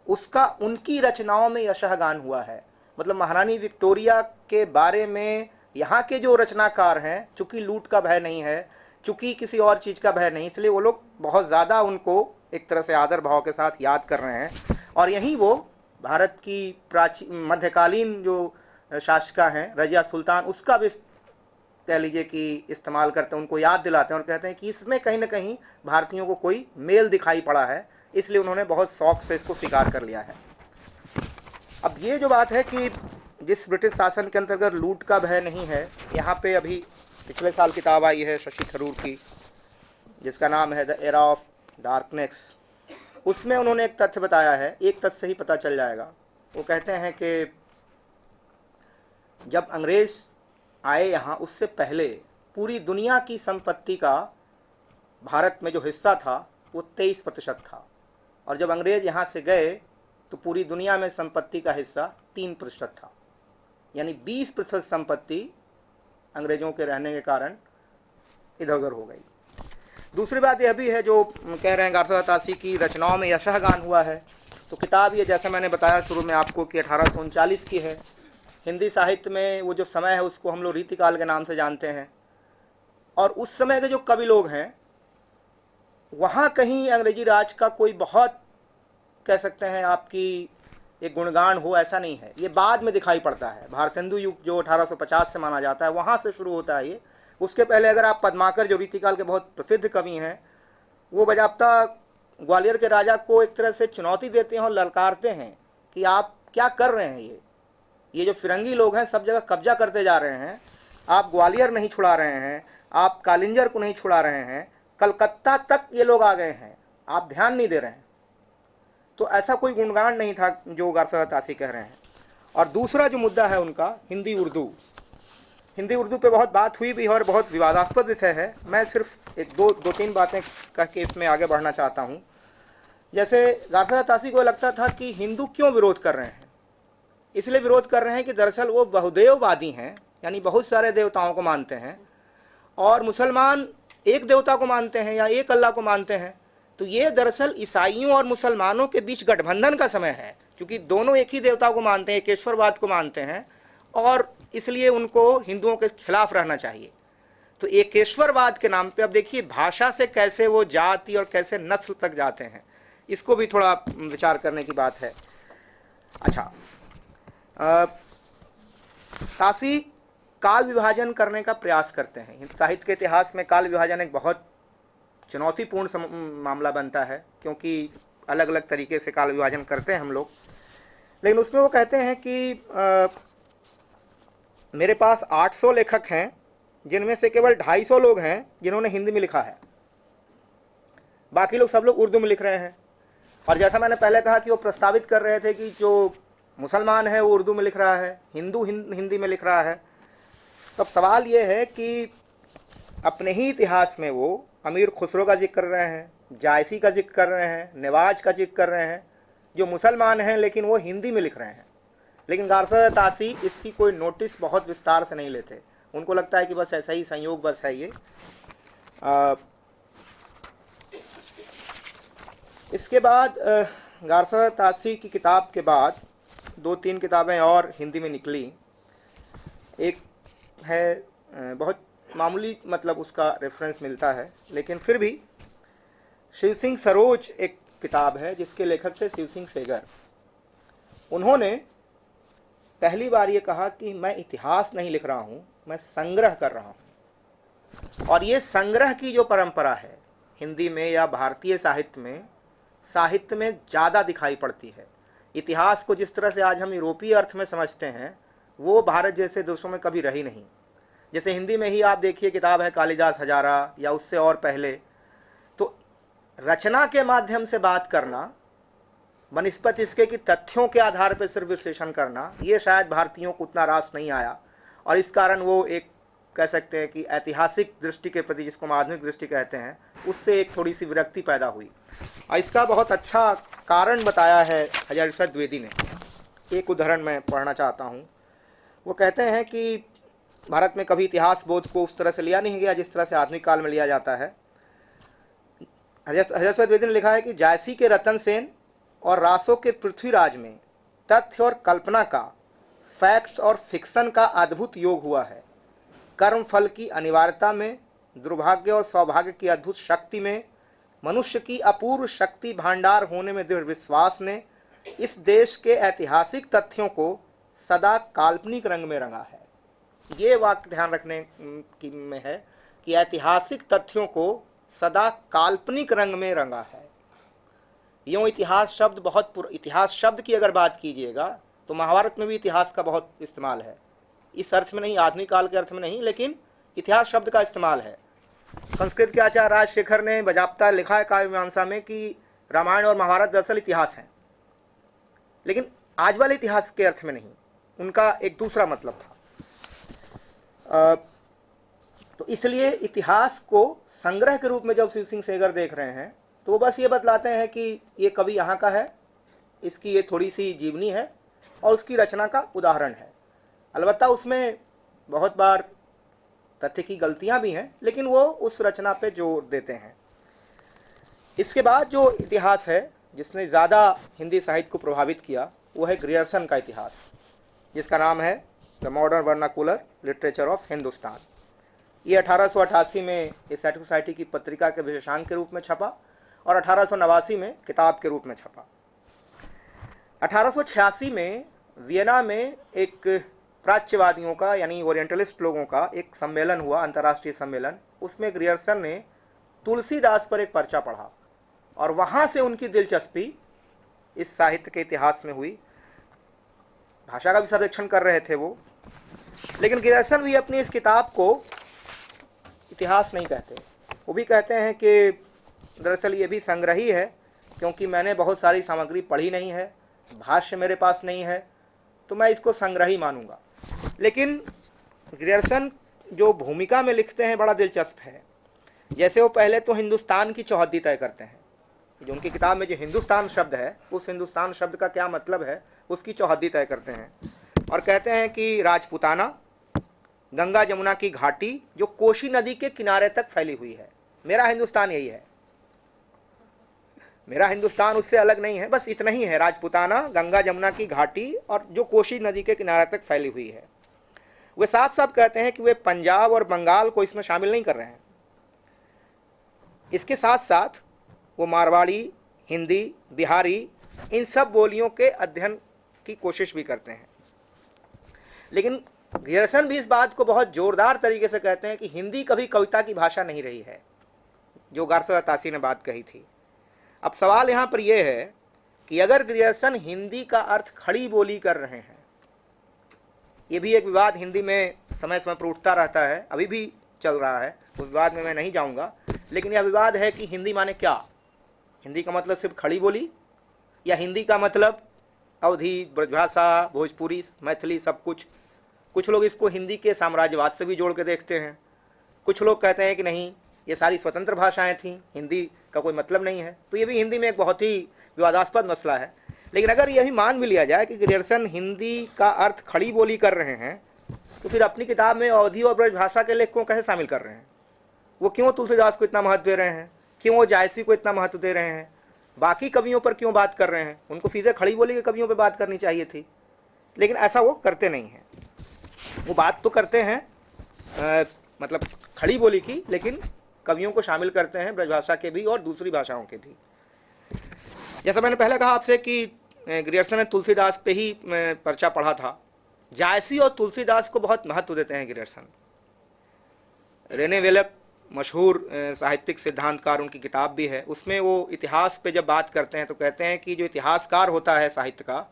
उसका उनकी रचनाओं में यशगान हुआ है। मतलब महारानी विक्टोरिया के बारे में यहाँ के जो रचनाकार हैं, चूंकि लूट का भय नहीं है, चूंकि किसी और चीज़ का भय नहीं, इसलिए वो लोग बहुत ज़्यादा उनको एक तरह से आदर भाव के साथ याद कर रहे हैं। और यहीं वो भारत की प्राचीन मध्यकालीन जो शासिका हैं रजिया सुल्तान, उसका भी कह लीजिए कि इस्तेमाल करते हैं, उनको याद दिलाते हैं और कहते हैं कि इसमें कहीं ना कहीं भारतीयों को कोई मेल दिखाई पड़ा है, इसलिए उन्होंने बहुत शौक से इसको स्वीकार कर लिया है। अब ये जो बात है कि जिस ब्रिटिश शासन के अंतर्गत लूट का भय नहीं है, यहाँ पे अभी पिछले साल किताब आई है शशि थरूर की जिसका नाम है द एरा ऑफ डार्कनेस। उसमें उन्होंने एक तथ्य बताया है, एक तथ्य से ही पता चल जाएगा। वो कहते हैं कि जब अंग्रेज आए यहाँ, उससे पहले पूरी दुनिया की संपत्ति का भारत में जो हिस्सा था वो 23% था, और जब अंग्रेज यहाँ से गए तो पूरी दुनिया में संपत्ति का हिस्सा 3% था। यानी 20% संपत्ति अंग्रेजों के रहने के कारण इधर उधर हो गई। दूसरी बात यह भी है जो कह रहे हैं गारसा तासी की रचनाओं में यशगान हुआ है। तो किताब ये जैसे मैंने बताया शुरू में आपको कि 1839 की है। हिंदी साहित्य में वो जो समय है उसको हम लोग रीतिकाल के नाम से जानते हैं। और उस समय के जो कवि लोग हैं वहाँ कहीं अंग्रेजी राज का कोई बहुत कह सकते हैं आपकी एक गुणगान हो, ऐसा नहीं है। ये बाद में दिखाई पड़ता है। भारतेंदु युग जो 1850 से माना जाता है, वहाँ से शुरू होता है ये। उसके पहले अगर आप पद्माकर, जो रीतिकाल के बहुत प्रसिद्ध कवि हैं, वो बजाबता ग्वालियर के राजा को एक तरह से चुनौती देते हैं और ललकारते हैं कि आप क्या कर रहे हैं, ये जो फिरंगी लोग हैं सब जगह कब्जा करते जा रहे हैं, आप ग्वालियर नहीं छुड़ा रहे हैं, आप कालिंजर को नहीं छुड़ा रहे हैं, कलकत्ता तक ये लोग आ गए हैं, आप ध्यान नहीं दे रहे हैं। तो ऐसा कोई गुणगान नहीं था जो गारसा तासी कह रहे हैं। और दूसरा जो मुद्दा है उनका, हिंदी उर्दू पे बहुत बात हुई भी है और बहुत विवादास्पद विषय है। मैं सिर्फ एक दो तीन बातें कह के इसमें आगे बढ़ना चाहता हूँ। जैसे गारसा तासी को लगता था कि हिंदू क्यों विरोध कर रहे हैं, इसलिए विरोध कर रहे हैं कि दरअसल वो बहुदेववादी हैं, यानी बहुत सारे देवताओं को मानते हैं, और मुसलमान एक देवता को मानते हैं या एक अल्लाह को मानते हैं। तो ये दरअसल ईसाइयों और मुसलमानों के बीच गठबंधन का समय है, क्योंकि दोनों एक ही देवता को मानते हैं, एकेश्वरवाद को मानते हैं, और इसलिए उनको हिंदुओं के खिलाफ रहना चाहिए। तो एकेश्वरवाद के नाम पे अब देखिए भाषा से कैसे वो जाति और कैसे नस्ल तक जाते हैं, इसको भी थोड़ा विचार करने की बात है। अच्छा, तासी काल विभाजन करने का प्रयास करते हैं। साहित्य के इतिहास में काल विभाजन एक बहुत चुनौतीपूर्ण मामला बनता है, क्योंकि अलग अलग तरीके से काल विभाजन करते हैं हम लोग। लेकिन उसमें वो कहते हैं कि मेरे पास 800 लेखक हैं, जिनमें से केवल 250 लोग हैं जिन्होंने हिंदी में लिखा है, बाकी लोग सब लोग उर्दू में लिख रहे हैं। और जैसा मैंने पहले कहा कि वो प्रस्तावित कर रहे थे कि जो मुसलमान है वो उर्दू में लिख रहा है, हिंदू हिंदी में लिख रहा है। तब सवाल ये है कि अपने ही इतिहास में वो अमीर खुसरो का जिक्र कर रहे हैं, जायसी का जिक्र कर रहे हैं, नवाज का जिक्र कर रहे हैं, जो मुसलमान हैं लेकिन वो हिंदी में लिख रहे हैं। लेकिन गारसा तासी इसकी कोई नोटिस बहुत विस्तार से नहीं लेते। उनको लगता है कि बस ऐसा ही संयोग बस है ये। इसके बाद गारसा तासी की किताब के बाद 2-3 किताबें और हिंदी में निकली। एक है बहुत मामूली, मतलब उसका रेफरेंस मिलता है, लेकिन फिर भी शिव सिंह सरोज एक किताब है जिसके लेखक थे शिव सिंह सेगर। उन्होंने पहली बार ये कहा कि मैं इतिहास नहीं लिख रहा हूँ, मैं संग्रह कर रहा हूँ। और ये संग्रह की जो परंपरा है हिंदी में या भारतीय साहित्य में ज़्यादा दिखाई पड़ती है। इतिहास को जिस तरह से आज हम यूरोपीय अर्थ में समझते हैं, वो भारत जैसे देशों में कभी रही नहीं। जैसे हिंदी में ही आप देखिए किताब है कालिदास हजारा या उससे और पहले, तो रचना के माध्यम से बात करना बनिस्बत इसके कि तथ्यों के आधार पर सिर्फ विश्लेषण करना, ये शायद भारतीयों को उतना रास नहीं आया। और इस कारण वो एक कह सकते हैं कि ऐतिहासिक दृष्टि के प्रति, जिसको हम आधुनिक दृष्टि कहते हैं, उससे एक थोड़ी सी विरक्ति पैदा हुई। और इसका बहुत अच्छा कारण बताया है हजारिशा द्विवेदी ने। एक उदाहरण मैं पढ़ना चाहता हूँ। वो कहते हैं कि भारत में कभी इतिहास बोध को उस तरह से लिया नहीं गया जिस तरह से आधुनिक काल में लिया जाता है। हजारिशा द्विवेदी ने लिखा है कि जायसी के रतन सेन और रासो के पृथ्वीराज में तथ्य और कल्पना का, फैक्ट्स और फिक्शन का अद्भुत योग हुआ है। कर्म फल की अनिवार्यता में, दुर्भाग्य और सौभाग्य की अद्भुत शक्ति में, मनुष्य की अपूर्व शक्ति भांडार होने में दृढ़ विश्वास ने इस देश के ऐतिहासिक तथ्यों को सदा काल्पनिक रंग में रंगा है। ये वाक्य ध्यान रखने की में है कि ऐतिहासिक तथ्यों को सदा काल्पनिक रंग में रंगा है। यूँ इतिहास शब्द की अगर बात कीजिएगा तो महाभारत में भी इतिहास का बहुत इस्तेमाल है। इस अर्थ में नहीं, आधुनिक काल के अर्थ में नहीं, लेकिन इतिहास शब्द का इस्तेमाल है। संस्कृत के आचार्य राजशेखर ने बजाबता लिखा है काव्य मीमांसा में कि रामायण और महाभारत दरअसल इतिहास हैं, लेकिन आज वाले इतिहास के अर्थ में नहीं, उनका एक दूसरा मतलब था। तो इसलिए इतिहास को संग्रह के रूप में जब शिव सिंह सेगर देख रहे हैं तो वो बस ये बतलाते हैं कि ये कवि यहाँ का है, इसकी ये थोड़ी सी जीवनी है और उसकी रचना का उदाहरण है। अलबत्ता उसमें बहुत बार तथ्य की गलतियाँ भी हैं, लेकिन वो उस रचना पे जोर देते हैं। इसके बाद जो इतिहास है जिसने ज़्यादा हिंदी साहित्य को प्रभावित किया वो है ग्रियर्सन का इतिहास, जिसका नाम है the modern vernacular literature of Hindustan. ये 1888 में ए सोसाइटी की पत्रिका के विशेषांक के रूप में छपा और 1889 में किताब के रूप में छपा। 1886 में वियना में एक प्राच्यवादियों का यानी ओरिएंटलिस्ट लोगों का एक सम्मेलन हुआ, अंतर्राष्ट्रीय सम्मेलन। उसमें ग्रियर्सन ने तुलसीदास पर एक पर्चा पढ़ा और वहाँ से उनकी दिलचस्पी इस साहित्य के इतिहास में हुई। भाषा का भी सर्वेक्षण कर रहे थे वो, लेकिन ग्रियर्सन भी अपनी इस किताब को इतिहास नहीं कहते। वो भी कहते हैं कि दरअसल ये भी संग्रही है, क्योंकि मैंने बहुत सारी सामग्री पढ़ी नहीं है, भाष्य मेरे पास नहीं है, तो मैं इसको संग्रही मानूंगा। लेकिन ग्रियर्सन जो भूमिका में लिखते हैं बड़ा दिलचस्प है। जैसे वो पहले तो हिंदुस्तान की चौहद्दी तय करते हैं, जो उनकी किताब में जो हिंदुस्तान शब्द है, उस हिंदुस्तान शब्द का क्या मतलब है उसकी चौहद्दी तय करते हैं और कहते हैं कि राजपूताना, गंगा जमुना की घाटी जो कोशी नदी के किनारे तक फैली हुई है। मेरा हिंदुस्तान यही है, मेरा हिंदुस्तान उससे अलग नहीं है, बस इतना ही है, राजपूताना, गंगा जमुना की घाटी और जो कोशी नदी के किनारे तक फैली हुई है। वे साफ साफ कहते हैं कि वे पंजाब और बंगाल को इसमें शामिल नहीं कर रहे हैं। इसके साथ साथ वो मारवाड़ी, हिंदी, बिहारी, इन सब बोलियों के अध्ययन की कोशिश भी करते हैं। लेकिन ग्रियर्सन भी इस बात को बहुत जोरदार तरीके से कहते हैं कि हिंदी कभी कविता की भाषा नहीं रही है, जो 1887 ने बात कही थी। अब सवाल यहाँ पर यह है कि अगर ग्रियर्सन हिंदी का अर्थ खड़ी बोली कर रहे हैं, ये भी एक विवाद हिंदी में समय समय पर उठता रहता है, अभी भी चल रहा है, उस विवाद में मैं नहीं जाऊँगा, लेकिन यह विवाद है कि हिंदी माने क्या। हिंदी का मतलब सिर्फ खड़ी बोली, या हिंदी का मतलब अवधी, ब्रजभाषा, भोजपुरी, मैथिली, सब कुछ। कुछ लोग इसको हिंदी के साम्राज्यवाद से भी जोड़ के देखते हैं। कुछ लोग कहते हैं कि नहीं, ये सारी स्वतंत्र भाषाएं थीं, हिंदी का कोई मतलब नहीं है। तो ये भी हिंदी में एक बहुत ही विवादास्पद मसला है। लेकिन अगर यही मान भी लिया जाए कि ग्रियर्सन हिंदी का अर्थ खड़ी बोली कर रहे हैं, तो फिर अपनी किताब में अवधी और ब्रजभाषा के लेख को कैसे शामिल कर रहे हैं? वो क्यों तुलसीदास को इतना महत्व दे रहे हैं? क्यों वो जायसी को इतना महत्व दे रहे हैं? बाकी कवियों पर क्यों बात कर रहे हैं? उनको सीधे खड़ी बोली के कवियों पर बात करनी चाहिए थी, लेकिन ऐसा वो करते नहीं हैं। वो बात तो करते हैं मतलब खड़ी बोली की, लेकिन कवियों को शामिल करते हैं, ब्रजभाषा के भी और दूसरी भाषाओं के भी। जैसा मैंने पहले कहा आपसे कि ग्रियर्सन ने तुलसीदास पे ही पर्चा पढ़ा था। जायसी और तुलसीदास को बहुत महत्व देते हैं ग्रियर्सन। रेने वेलक मशहूर साहित्यिक सिद्धांतकार, उनकी किताब भी है, उसमें वो इतिहास पे जब बात करते हैं तो कहते हैं कि जो इतिहासकार होता है साहित्य का,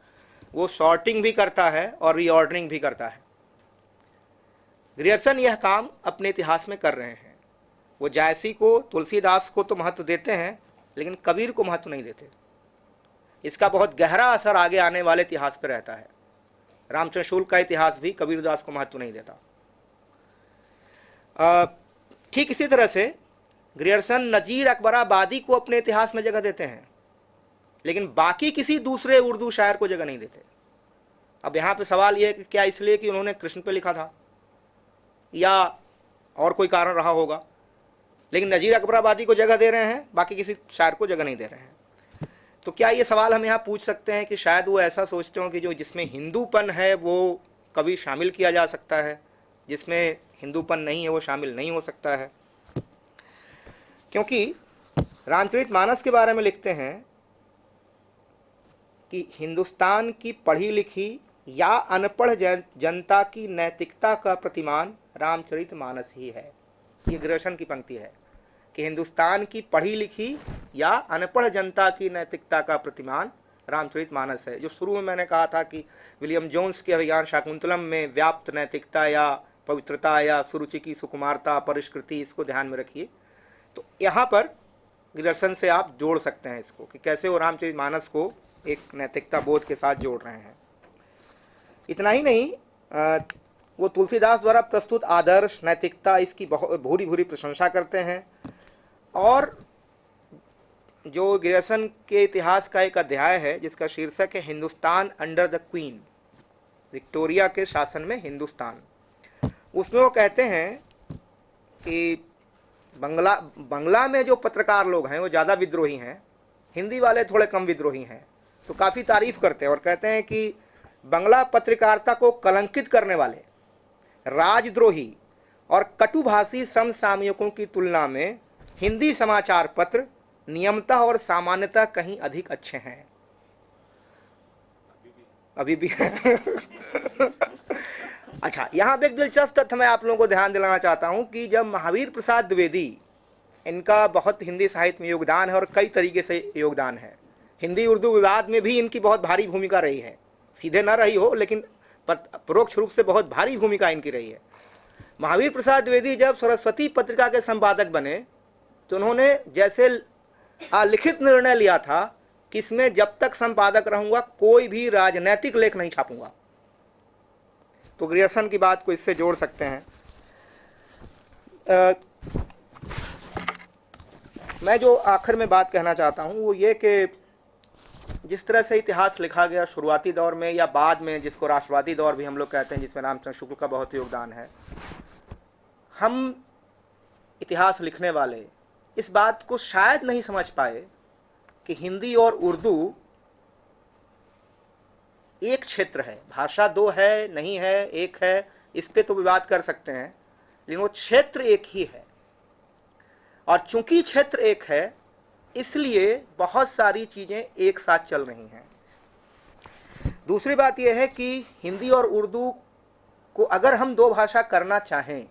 वो शॉर्टिंग भी करता है और रीऑर्डरिंग भी करता है। ग्रियर्सन यह काम अपने इतिहास में कर रहे हैं। वो जायसी को, तुलसीदास को तो महत्व देते हैं, लेकिन कबीर को महत्व नहीं देते। इसका बहुत गहरा असर आगे आने वाले इतिहास पर रहता है। रामचंद्र शुक्ल का इतिहास भी कबीरदास को महत्व नहीं देता। ठीक इसी तरह से ग्रियर्सन नज़ीर अकबराबादी को अपने इतिहास में जगह देते हैं, लेकिन बाकी किसी दूसरे उर्दू शायर को जगह नहीं देते। अब यहाँ पे सवाल यह है कि क्या इसलिए कि उन्होंने कृष्ण पे लिखा था, या और कोई कारण रहा होगा? लेकिन नज़ीर अकबराबादी को जगह दे रहे हैं, बाकी किसी शायर को जगह नहीं दे रहे हैं। तो क्या ये सवाल हम यहाँ पूछ सकते हैं कि शायद वो ऐसा सोचते हो कि जो जिसमें हिंदूपन है वो कभी शामिल किया जा सकता है, जिसमें हिंदूपन नहीं है वो शामिल नहीं हो सकता है? क्योंकि रामचरितमानस के बारे में लिखते हैं कि हिंदुस्तान की पढ़ी लिखी या अनपढ़ जनता की नैतिकता का प्रतिमान रामचरितमानस ही है। ये ग्रियर्सन की पंक्ति है कि हिंदुस्तान की पढ़ी लिखी या अनपढ़ जनता की नैतिकता का प्रतिमान रामचरितमानस है। जो शुरू में मैंने कहा था कि विलियम जोन्स के अभिज्ञान शाकुंतलम में व्याप्त नैतिकता या पवित्रता या सुरुचि की सुकुमारता, परिष्कृति, इसको ध्यान में रखिए। तो यहाँ पर ग्रियर्सन से आप जोड़ सकते हैं इसको कि कैसे वो रामचरितमानस को एक नैतिकता बोध के साथ जोड़ रहे हैं। इतना ही नहीं, वो तुलसीदास द्वारा प्रस्तुत आदर्श, नैतिकता, इसकी बहुत भूरी भूरी प्रशंसा करते हैं। और जो ग्रियर्सन के इतिहास का एक अध्याय है जिसका शीर्षक है Hindustan under the queen, Victoria के शासन में हिंदुस्तान, उसमें वो कहते हैं कि बंगला में जो पत्रकार लोग हैं वो ज़्यादा विद्रोही हैं, हिंदी वाले थोड़े कम विद्रोही हैं। तो काफ़ी तारीफ करते हैं और कहते हैं कि बंगला पत्रकारिता को कलंकित करने वाले, राजद्रोही और कटुभाषी समसामयिकों की तुलना में हिंदी समाचार पत्र नियमतः और सामान्यतः कहीं अधिक अच्छे हैं। अभी भी अच्छा, यहाँ पे एक दिलचस्प तथ्य मैं आप लोगों को ध्यान दिलाना चाहता हूँ कि जब महावीर प्रसाद द्विवेदी, इनका बहुत हिंदी साहित्य में योगदान है और कई तरीके से योगदान है, हिंदी उर्दू विवाद में भी इनकी बहुत भारी भूमिका रही है, सीधे ना रही हो लेकिन परोक्ष रूप से बहुत भारी भूमिका इनकी रही है। महावीर प्रसाद द्विवेदी जब सरस्वती पत्रिका के संपादक बने तो उन्होंने जैसे लिखित निर्णय लिया था कि इसमें जब तक संपादक रहूंगा कोई भी राजनैतिक लेख नहीं छापूंगा। तो ग्रियर्सन की बात को इससे जोड़ सकते हैं। मैं जो आखिर में बात कहना चाहता हूं वो ये कि जिस तरह से इतिहास लिखा गया शुरुआती दौर में या बाद में, जिसको राष्ट्रवादी दौर भी हम लोग कहते हैं, जिसमें रामचंद्र शुक्ल का बहुत योगदान है, हम इतिहास लिखने वाले इस बात को शायद नहीं समझ पाए कि हिंदी और उर्दू एक क्षेत्र है, भाषा दो है नहीं है, एक है, इस पे तो विवाद कर सकते हैं, लेकिन वो क्षेत्र एक ही है। और चूंकि क्षेत्र एक है इसलिए बहुत सारी चीजें एक साथ चल रही हैं। दूसरी बात यह है कि हिंदी और उर्दू को अगर हम दो भाषा करना चाहें,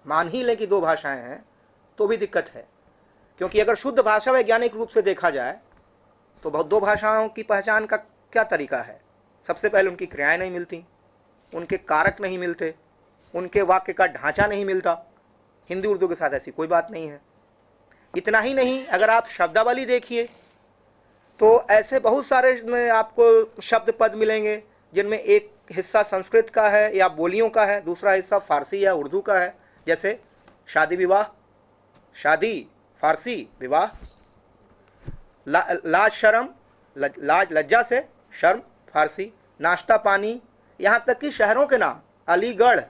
मान ही लें कि दो भाषाएं हैं, तो भी दिक्कत है, क्योंकि अगर शुद्ध भाषा वैज्ञानिक रूप से देखा जाए तो दो भाषाओं की पहचान का क्या तरीका है। सबसे पहले उनकी क्रियाएं नहीं मिलती, उनके कारक नहीं मिलते, उनके वाक्य का ढांचा नहीं मिलता। हिंदी उर्दू के साथ ऐसी कोई बात नहीं है। इतना ही नहीं, अगर आप शब्दावली देखिए तो ऐसे बहुत सारे में आपको शब्द पद मिलेंगे जिनमें एक हिस्सा संस्कृत का है या बोलियों का है, दूसरा हिस्सा फारसी या उर्दू का है। जैसे शादी विवाह, शादी फारसी, विवाह लाज शर्म, लाज लज्जा से शर्म फारसी, नाश्ता पानी, यहाँ तक कि शहरों के नाम अलीगढ़,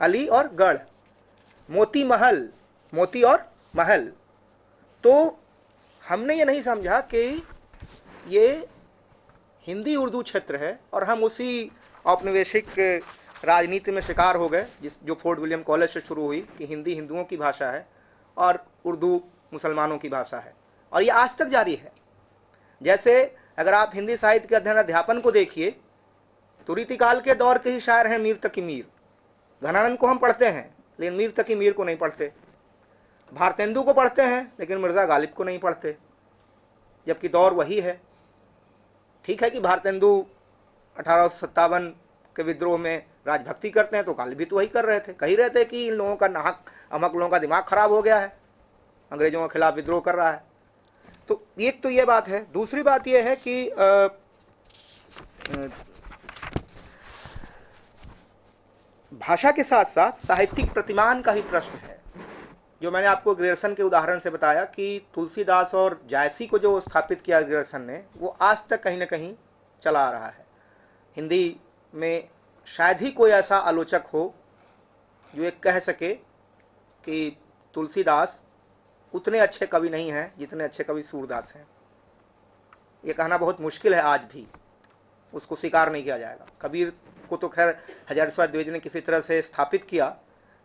अली और गढ़, मोती महल, मोती और महल। तो हमने ये नहीं समझा कि ये हिंदी उर्दू क्षेत्र है और हम उसी औपनिवेशिक राजनीति में शिकार हो गए जो फोर्ट विलियम कॉलेज से शुरू हुई कि हिंदी हिंदुओं की भाषा है और उर्दू मुसलमानों की भाषा है, और ये आज तक जारी है। जैसे अगर आप हिंदी साहित्य के अध्ययन अध्यापन को देखिए तो रीतिकाल के दौर के ही शायर हैं मीर तकी मीर। घनानंद को हम पढ़ते हैं लेकिन मीर तकी मीर को नहीं पढ़ते, भारतेंदु को पढ़ते हैं लेकिन मिर्ज़ा गालिब को नहीं पढ़ते, जबकि दौर वही है। ठीक है कि भारतेंदु 1857 के विद्रोह में राजभक्ति करते हैं तो गालिब भी तो वही कर रहे थे, कह ही रहे थे कि इन लोगों का नाहक अमक लोगों का दिमाग खराब हो गया है, अंग्रेजों के खिलाफ विद्रोह कर रहा है। तो एक तो ये बात है। दूसरी बात ये है कि भाषा के साथ साथ साहित्यिक प्रतिमान का ही प्रश्न है। जो मैंने आपको ग्रियर्सन के उदाहरण से बताया कि तुलसीदास और जायसी को जो स्थापित किया ग्रियर्सन ने, वो आज तक कहीं ना कहीं चला आ रहा है। हिंदी में शायद ही कोई ऐसा आलोचक हो जो ये कह सके कि तुलसीदास उतने अच्छे कवि नहीं हैं जितने अच्छे कवि सूरदास हैं। ये कहना बहुत मुश्किल है, आज भी उसको स्वीकार नहीं किया जाएगा। कबीर को तो खैर हजारी प्रसाद द्विवेदी ने किसी तरह से स्थापित किया,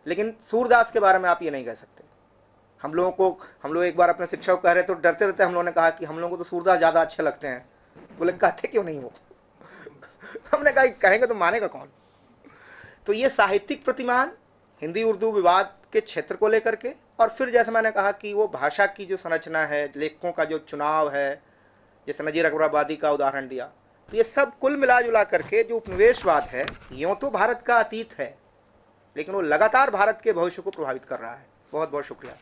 लेकिन सूरदास के बारे में आप ये नहीं कह सकते। हम लोग एक बार अपने शिक्षक को कह रहे तो डरते डरते हम लोगों ने कहा कि हम लोगों को तो सूरदास ज़्यादा अच्छे लगते हैं। बोले कहते क्यों नहीं हो? हमने कहा कहेंगे तो मानेगा कौन? तो ये साहित्यिक प्रतिमान हिंदी उर्दू विवाद के क्षेत्र को लेकर के, और फिर जैसे मैंने कहा कि वो भाषा की जो संरचना है, लेखकों का जो चुनाव है, जैसे नजीर अकबराबादी का उदाहरण दिया, तो ये सब कुल मिला जुला करके जो उपनिवेशवाद है, यूँ तो भारत का अतीत है लेकिन वो लगातार भारत के भविष्य को प्रभावित कर रहा है। बहुत बहुत शुक्रिया।